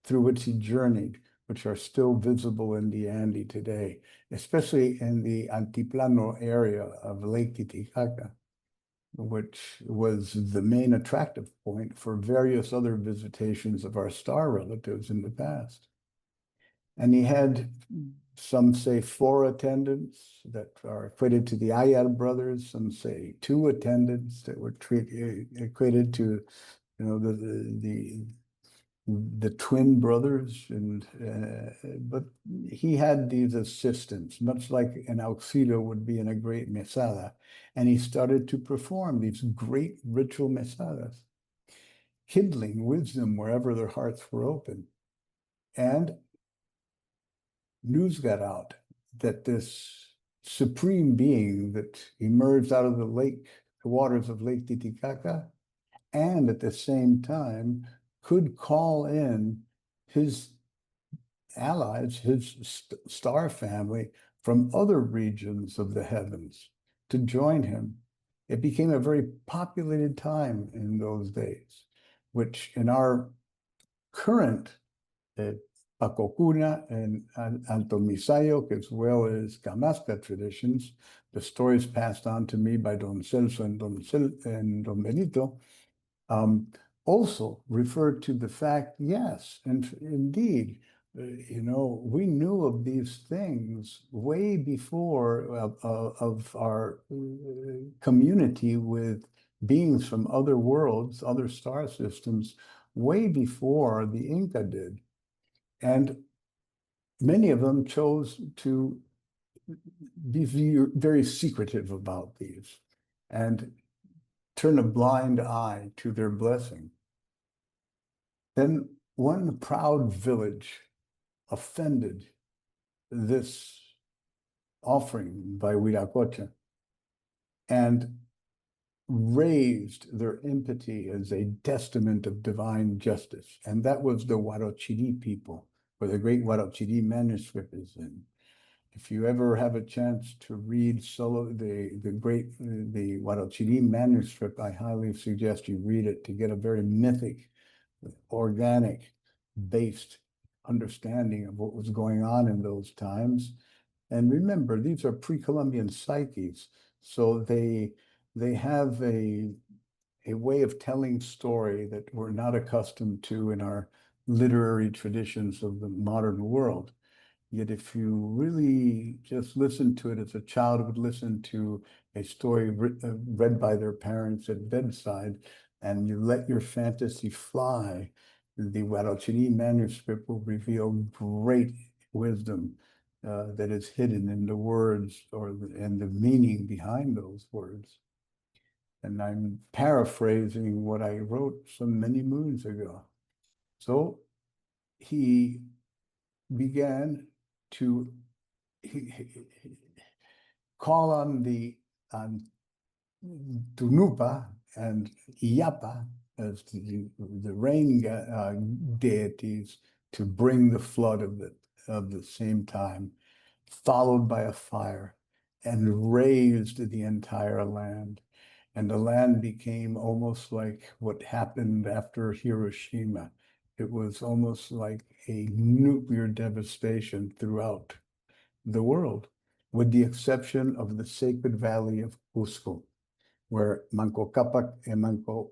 through which he journeyed, which are still visible in the Andes today, especially in the Altiplano area of Lake Titicaca, which was the main attractive point for various other visitations of our star relatives in the past. And he had, some say, 4 attendants that are equated to the Ayar brothers. Some say 2 attendants that were equated to, you know, the twin brothers. And but he had these assistants, much like an auxilio would be in a great mesada, and he started to perform these great ritual mesadas, kindling wisdom wherever their hearts were open. And news got out that this supreme being that emerged out of the waters of Lake Titicaca, and at the same time could call in his allies, his star family from other regions of the heavens to join him. It became a very populated time in those days, which in our current Pacocuna and Alto as well as Camasca traditions, the stories passed on to me by Don Celso and Don Benito, also referred to the fact, yes, and indeed, you know, we knew of these things way before of our community with beings from other worlds, other star systems, way before the Inca did. And many of them chose to be very secretive about these and turn a blind eye to their blessing. Then one proud village offended this offering by wiracocha and raised their empathy as a testament of divine justice. And that was the Huarochiri people, where the great Huarochiri manuscript is in. If you ever have a chance to read the Huarochiri manuscript, I highly suggest you read it to get a very mythic, organic based understanding of what was going on in those times. And remember, these are pre-Columbian psyches, so they have a way of telling story that we're not accustomed to in our literary traditions of the modern world. Yet if you really just listen to it as a child would listen to a story read by their parents at bedside, and you let your fantasy fly, the Huarochiri manuscript will reveal great wisdom that is hidden in the words and the meaning behind those words. And I'm paraphrasing what I wrote so many moons ago. So he began to call on Tunupa and Iapa as the rain deities to bring the flood of the same time, followed by a fire. and raised the entire land. And the land became almost like what happened after Hiroshima. It was almost like a nuclear devastation throughout the world, with the exception of the sacred valley of Cusco, where Manco Cápac and Manco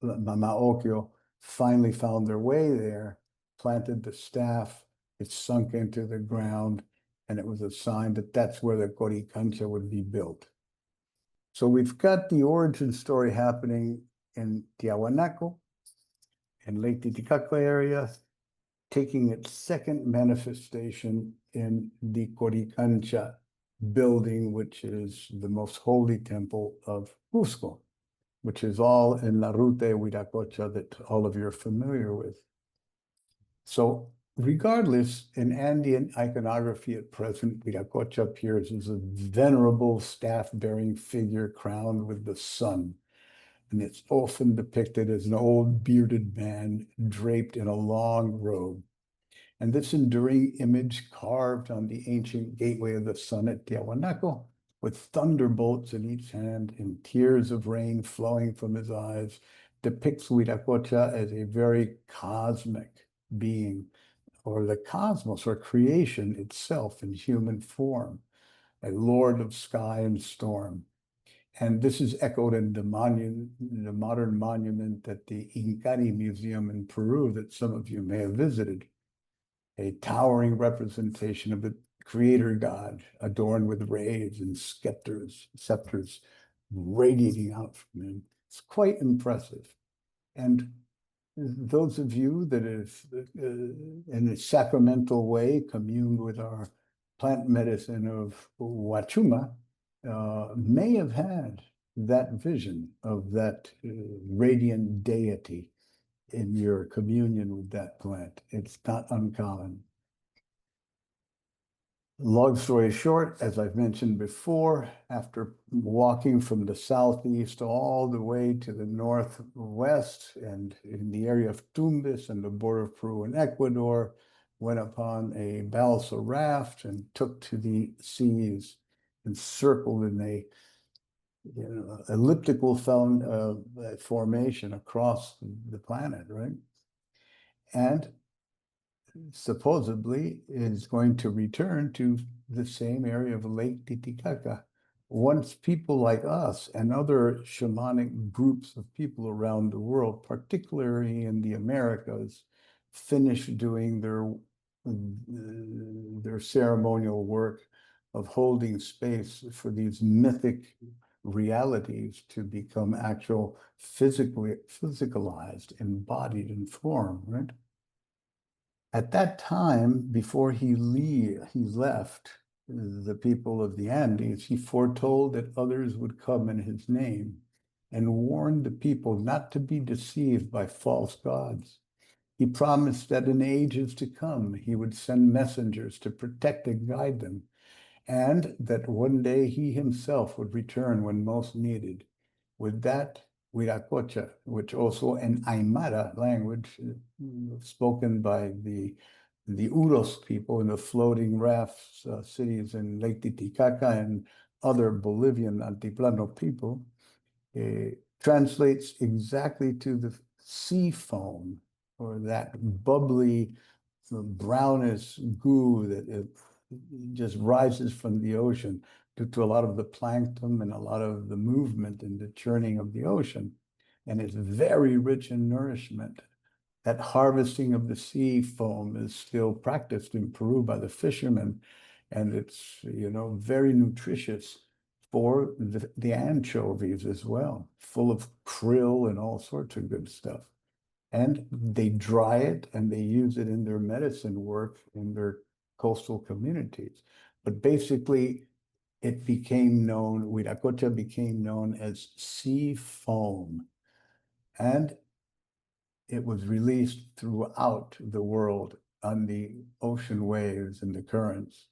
Mamaocchio finally found their way there, planted the staff, it sunk into the ground, and it was a sign that that's where the Coricancha would be built. So we've got the origin story happening in Tiahuanaco and Lake Titicaca area, taking its second manifestation in the Coricancha building, which is the most holy temple of Cusco, which is all in La Ruta Wiracocha that all of you are familiar with. So regardless, in Andean iconography at present, Wiracocha appears as a venerable staff-bearing figure crowned with the sun. And it's often depicted as an old bearded man draped in a long robe. And this enduring image carved on the ancient gateway of the sun at Tiahuanaco, with thunderbolts in each hand and tears of rain flowing from his eyes, depicts Wiracocha as a very cosmic being, or the cosmos, or creation itself in human form, a lord of sky and storm. And this is echoed in the modern monument at the Incani Museum in Peru that some of you may have visited, a towering representation of the creator god adorned with rays and scepters radiating out from him. It's quite impressive. And those of you that have, in a sacramental way, communed with our plant medicine of Wachuma, may have had that vision of that radiant deity in your communion with that plant. It's not uncommon. Long story short, as I've mentioned before, after walking from the southeast all the way to the northwest and in the area of Tumbes and the border of Peru and Ecuador, went upon a balsa raft and took to the seas and circled in a elliptical formation across the planet, right? And supposedly is going to return to the same area of Lake Titicaca once people like us and other shamanic groups of people around the world, particularly in the Americas, finish doing their ceremonial work of holding space for these mythic realities to become actual physicalized, embodied in form, right? At that time, before he left the people of the Andes, he foretold that others would come in his name and warned the people not to be deceived by false gods. He promised that in ages to come, he would send messengers to protect and guide them, and that one day he himself would return when most needed. With that, wiracocha, which also an Aymara language spoken by the Uros people in the floating rafts cities in Lake Titicaca and other Bolivian Altiplano people, translates exactly to the sea foam, or that bubbly, brownish goo that just rises from the ocean due to a lot of the plankton and a lot of the movement and the churning of the ocean. And it's very rich in nourishment. That harvesting of the sea foam is still practiced in Peru by the fishermen, and it's, very nutritious for the anchovies as well, full of krill and all sorts of good stuff. And they dry it and they use it in their medicine work in their coastal communities. But basically, it became known, Wiracocha became known as sea foam. And it was released throughout the world on the ocean waves and the currents.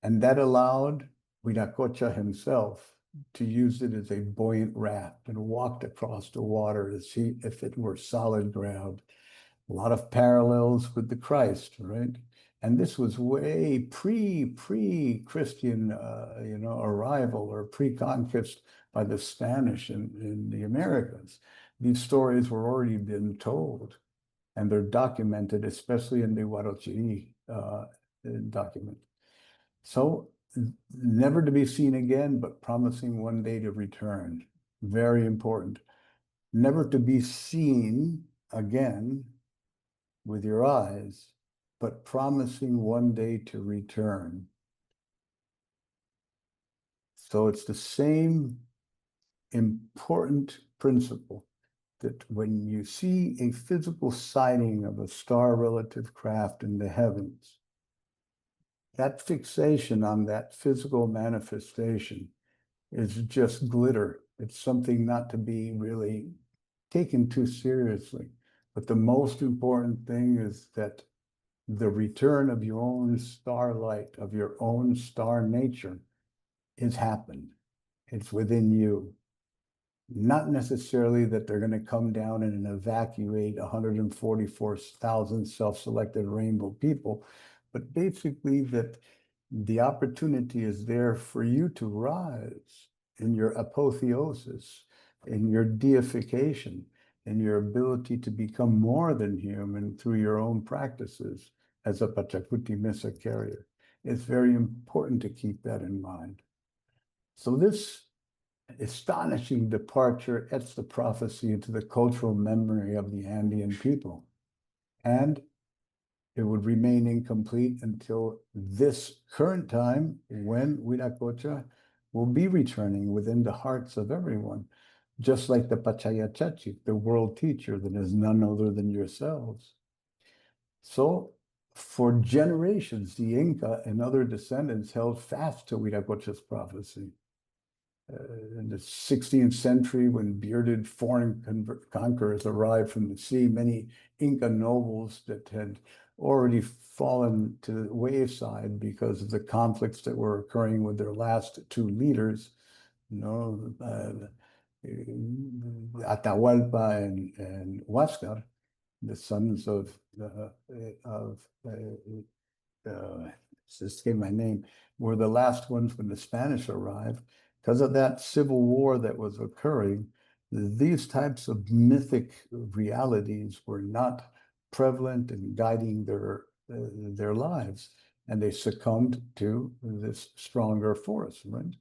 And that allowed Wiracocha himself to use it as a buoyant raft and walked across the water to see if it were solid ground. A lot of parallels with the Christ, right? And this was way pre-Christian, arrival or pre-conquest by the Spanish in the Americas. These stories were already been told, and they're documented, especially in the Huarochirí document. So never to be seen again, but promising one day to return. Very important. Never to be seen again with your eyes, but promising one day to return. So it's the same important principle that when you see a physical sighting of a star relative craft in the heavens, that fixation on that physical manifestation is just glitter. It's something not to be really taken too seriously. But the most important thing is that the return of your own starlight, of your own star nature, has happened. It's within you. Not necessarily that they're going to come down and evacuate 144,000 self-selected rainbow people, but basically that the opportunity is there for you to rise in your apotheosis, in your deification, in your ability to become more than human through your own practices as a Pachacuti Mesa carrier. It's very important to keep that in mind. So this astonishing departure etched the prophecy into the cultural memory of the Andean people. And it would remain incomplete until this current time when Wiracocha will be returning within the hearts of everyone, just like the Pachayachachi, the world teacher that is none other than yourselves. So for generations, the Inca and other descendants held fast to Wiracocha's prophecy. In the 16th century, when bearded foreign conquerors arrived from the sea, many Inca nobles that had already fallen to the wayside because of the conflicts that were occurring with their last two leaders, Atahualpa and Huáscar, the sons of just gave my name, were the last ones when the Spanish arrived. Because of that civil war that was occurring, these types of mythic realities were not prevalent in guiding their lives, and they succumbed to this stronger force, right?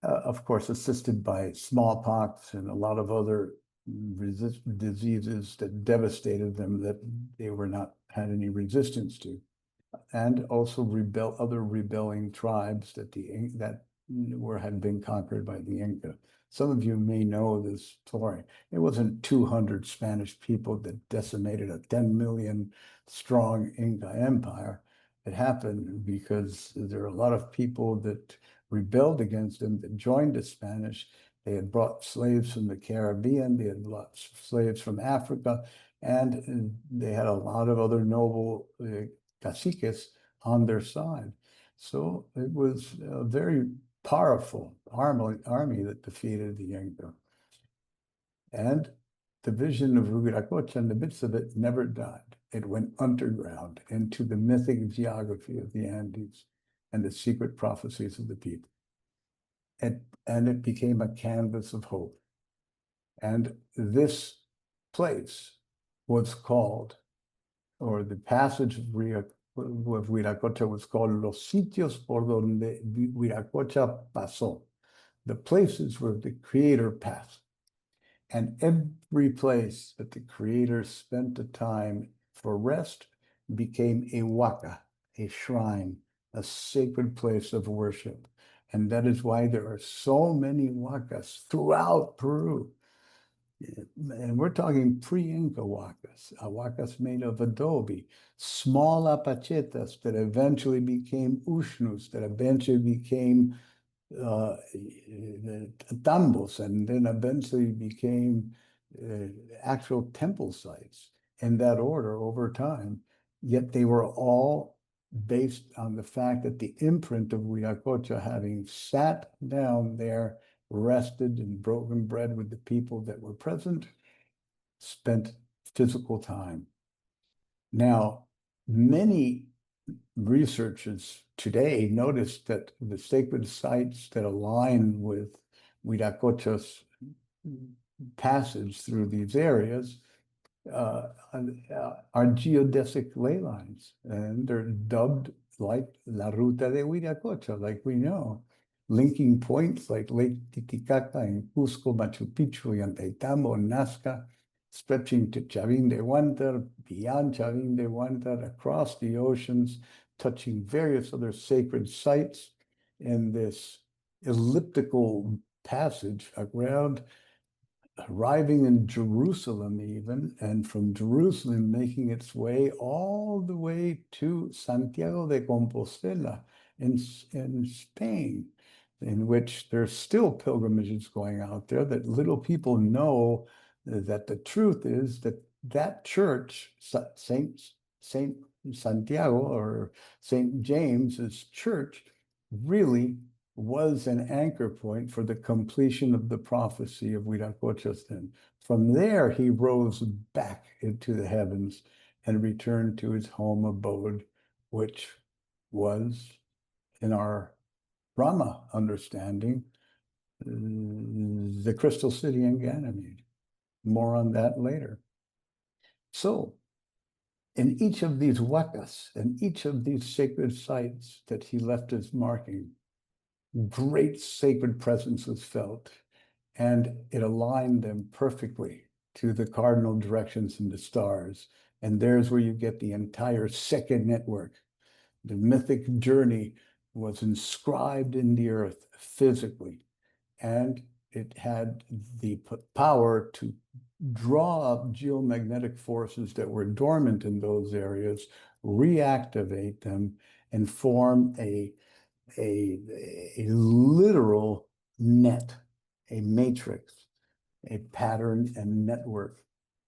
Of course, assisted by smallpox and a lot of other diseases that devastated them that they were not had any resistance to, and also other rebelling tribes that had been conquered by the Inca. Some of you may know this story. It wasn't 200 Spanish people that decimated a 10 million strong Inca empire. It happened because there are a lot of people that rebelled against them, that joined the Spanish. They had brought slaves from the Caribbean, they had brought slaves from Africa, and they had a lot of other noble caciques on their side. So it was a very powerful army that defeated the Inca. And the vision of Wiracocha in the midst of it never died. It went underground into the mythic geography of the Andes and the secret prophecies of the people. And it became a canvas of hope. And this place was called, or the passage of Wiracocha was called Los Sitios por donde Wiracocha pasó, the places where the Creator passed. And every place that the Creator spent the time for rest became a waka, a shrine, a sacred place of worship. And that is why there are so many wakas throughout Peru. And we're talking pre-Inca huacas made of adobe, small apachetas that eventually became ushnus, that eventually became tambos, and then eventually became actual temple sites in that order over time. Yet they were all based on the fact that the imprint of Wiracocha, having sat down there, rested and broken bread with the people that were present, spent physical time. Now, many researchers today notice that the sacred sites that align with Wiracocha's passage through these areas are geodesic ley lines, and they're dubbed like La Ruta de Wiracocha, like we know, linking points like Lake Titicaca in Cusco, Machu Picchu, Ollantaytambo, Nazca, stretching to Chavín de Huántar, beyond Chavín de Huántar, across the oceans, touching various other sacred sites in this elliptical passage around, arriving in Jerusalem even, and from Jerusalem making its way all the way to Santiago de Compostela in Spain, in which there's still pilgrimages going out there that little people know that the truth is that that church, Saint Santiago or Saint James's church, really was an anchor point for the completion of the prophecy of Wiracocha's. From there, he rose back into the heavens and returned to his home abode, which was, in our Brahma understanding, the crystal city in Ganymede. More on that later. So, in each of these wakas, in each of these sacred sites that he left his marking, great sacred presence was felt, and it aligned them perfectly to the cardinal directions in the stars. And there's where you get the entire second network. The mythic journey was inscribed in the earth physically, and it had the power to draw up geomagnetic forces that were dormant in those areas, reactivate them, and form a literal net, a matrix, a pattern and network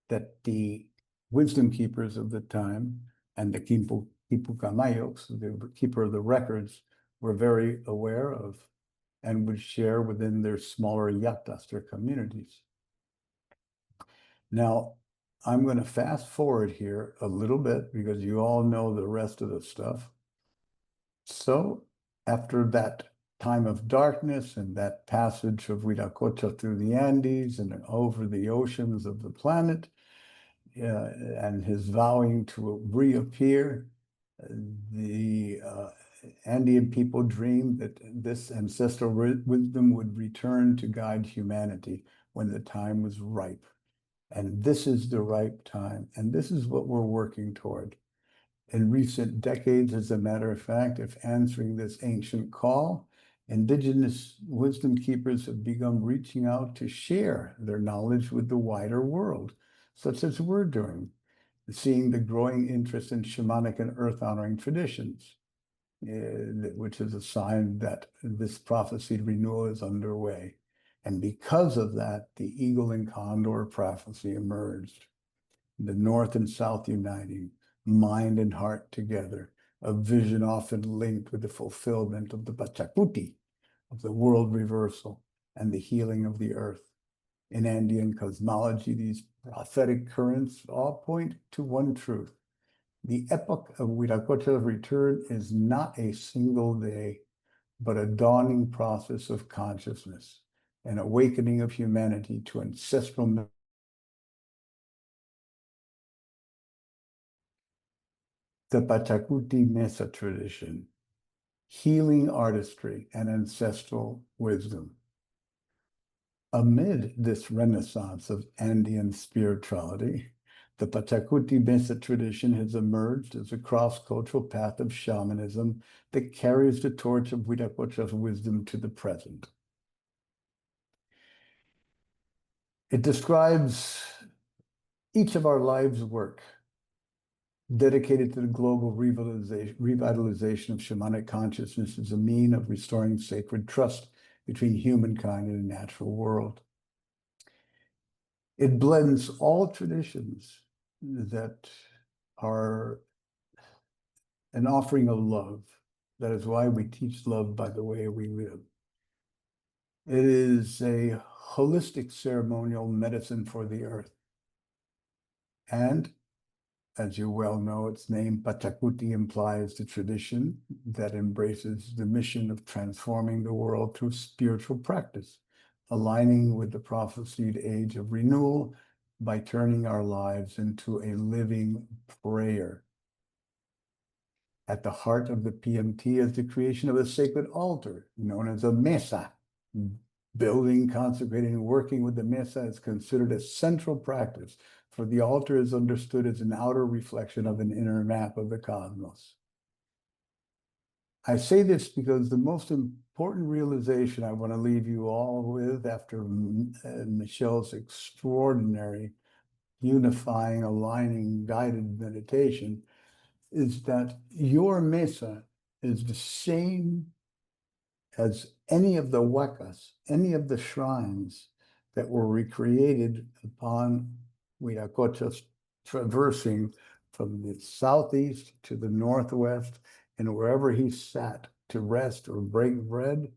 that the wisdom keepers of the time and the Quipucamayos, the keeper of the records, were very aware of and would share within their smaller yatas, their communities. Now, I'm going to fast forward here a little bit because you all know the rest of the stuff. So after that time of darkness and that passage of Wiracocha through the Andes and over the oceans of the planet, and his vowing to reappear, the Andean people dreamed that this ancestral wisdom would return to guide humanity when the time was ripe. And this is the ripe time, and this is what we're working toward. In recent decades, as a matter of fact, if answering this ancient call, indigenous wisdom keepers have begun reaching out to share their knowledge with the wider world, such as we're doing, seeing the growing interest in shamanic and earth-honoring traditions, which is a sign that this prophesied renewal is underway. And because of that, the eagle and condor prophecy emerged. The North and South uniting, mind and heart together, a vision often linked with the fulfillment of the Pachacuti, of the world reversal and the healing of the earth. In Andean cosmology, these prophetic currents all point to one truth. The epoch of Wiracocha's return is not a single day, but a dawning process of consciousness, an awakening of humanity to ancestral. The Pachacuti Mesa tradition, healing artistry, and ancestral wisdom. Amid this renaissance of Andean spirituality, the Pachacuti Mesa tradition has emerged as a cross-cultural path of shamanism that carries the torch of Wiracocha's wisdom to the present. It describes each of our lives' work, dedicated to the global revitalization of shamanic consciousness as a mean of restoring sacred trust between humankind and the natural world. It blends all traditions that are an offering of love. That is why we teach love by the way we live. It is a holistic ceremonial medicine for the earth. And As you well know, its name, Pachacuti, implies the tradition that embraces the mission of transforming the world through spiritual practice, aligning with the prophesied age of renewal by turning our lives into a living prayer. At the heart of the PMT is the creation of a sacred altar known as a mesa. Building, consecrating, and working with the mesa is considered a central practice, for the altar is understood as an outer reflection of an inner map of the cosmos. I say this because the most important realization I want to leave you all with after Michelle's extraordinary, unifying, aligning, guided meditation is that your mesa is the same as any of the huacas, any of the shrines that were recreated upon Wiracocha's traversing from the southeast to the northwest, and wherever he sat to rest or break bread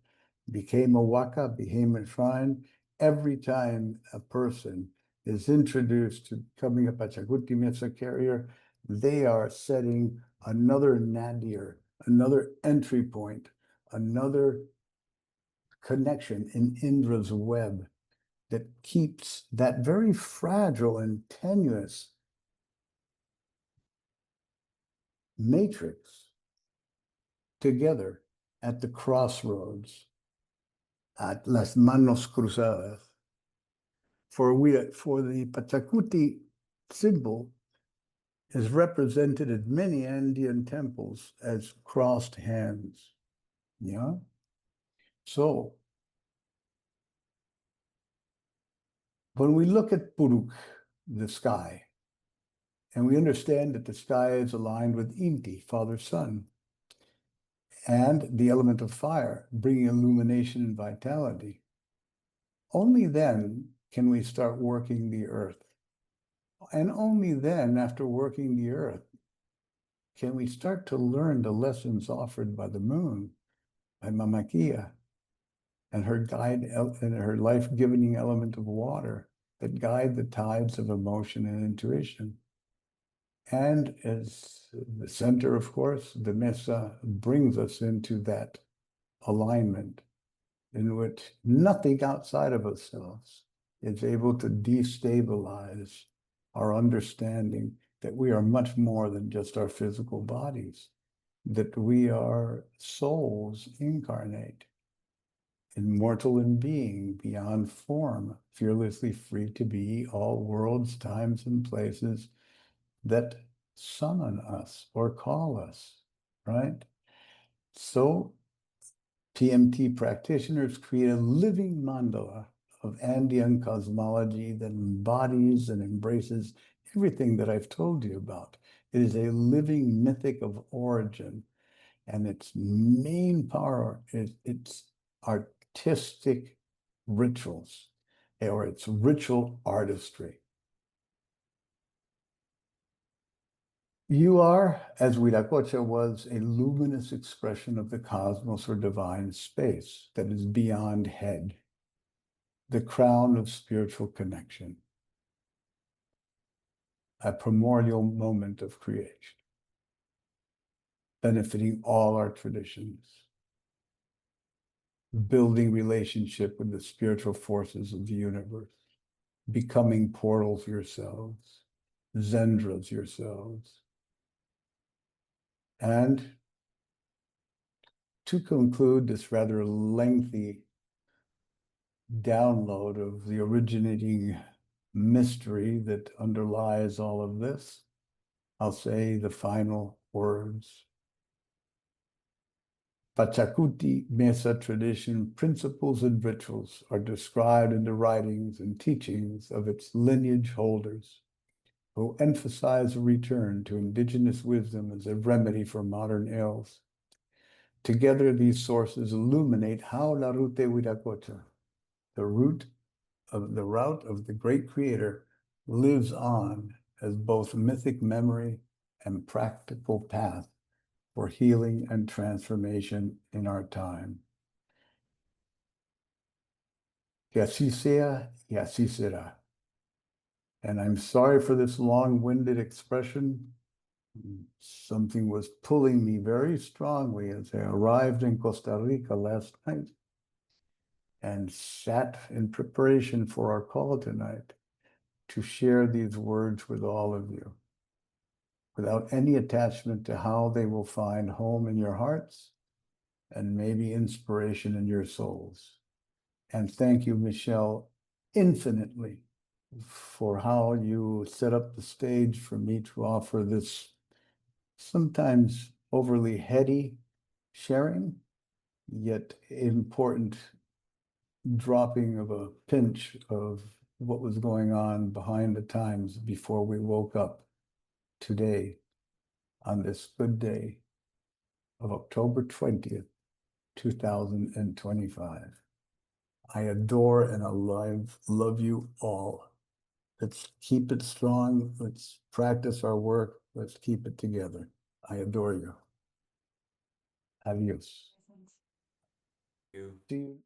became a huaca, became a shrine. Every time a person is introduced to becoming a Pachacuti Mesa carrier, they are setting another nadir, another entry point, another connection in Indra's web that keeps that very fragile and tenuous matrix together at the crossroads, at las manos cruzadas. For the Pachacuti symbol is represented in many Andean temples as crossed hands. Yeah. So when we look at Puruk, the sky, and we understand that the sky is aligned with Inti, Father Sun, and the element of fire, bringing illumination and vitality, only then can we start working the earth. And only then, after working the earth, can we start to learn the lessons offered by the moon, by Mama Kia, and her guide and her life-giving element of water that guide the tides of emotion and intuition. And as the center, of course, the Mesa brings us into that alignment in which nothing outside of ourselves is able to destabilize our understanding that we are much more than just our physical bodies, that we are souls incarnate, immortal in being, beyond form, fearlessly free to be all worlds, times, and places that summon us or call us, right? So PMT practitioners create a living mandala of Andean cosmology that embodies and embraces everything that I've told you about. It is a living mythic of origin, and its main power is its artistic rituals, or its ritual artistry. You are, as Wiracocha was, a luminous expression of the cosmos or divine space that is beyond head, the crown of spiritual connection, a primordial moment of creation, benefiting all our traditions, building relationship with the spiritual forces of the universe, becoming portals yourselves, Zendras yourselves. And to conclude this rather lengthy download of the originating mystery that underlies all of this, I'll say the final words. Pachacuti Mesa tradition principles and rituals are described in the writings and teachings of its lineage holders, who emphasize a return to indigenous wisdom as a remedy for modern ills. Together, these sources illuminate how La Ruta Wiracocha, the route of the great creator, lives on as both mythic memory and practical path for healing and transformation in our time. Que así sea y así será. And I'm sorry for this long-winded expression. Something was pulling me very strongly as I arrived in Costa Rica last night and sat in preparation for our call tonight to share these words with all of you without any attachment to how they will find home in your hearts and maybe inspiration in your souls. And thank you, Michelle, infinitely for how you set up the stage for me to offer this sometimes overly heady sharing, yet important dropping of a pinch of what was going on behind the times before we woke up today on this good day of October 20th, 2025. I adore and I love you all. Let's keep it strong. Let's practice our work. Let's keep it together. I adore you. Adios. You. See you.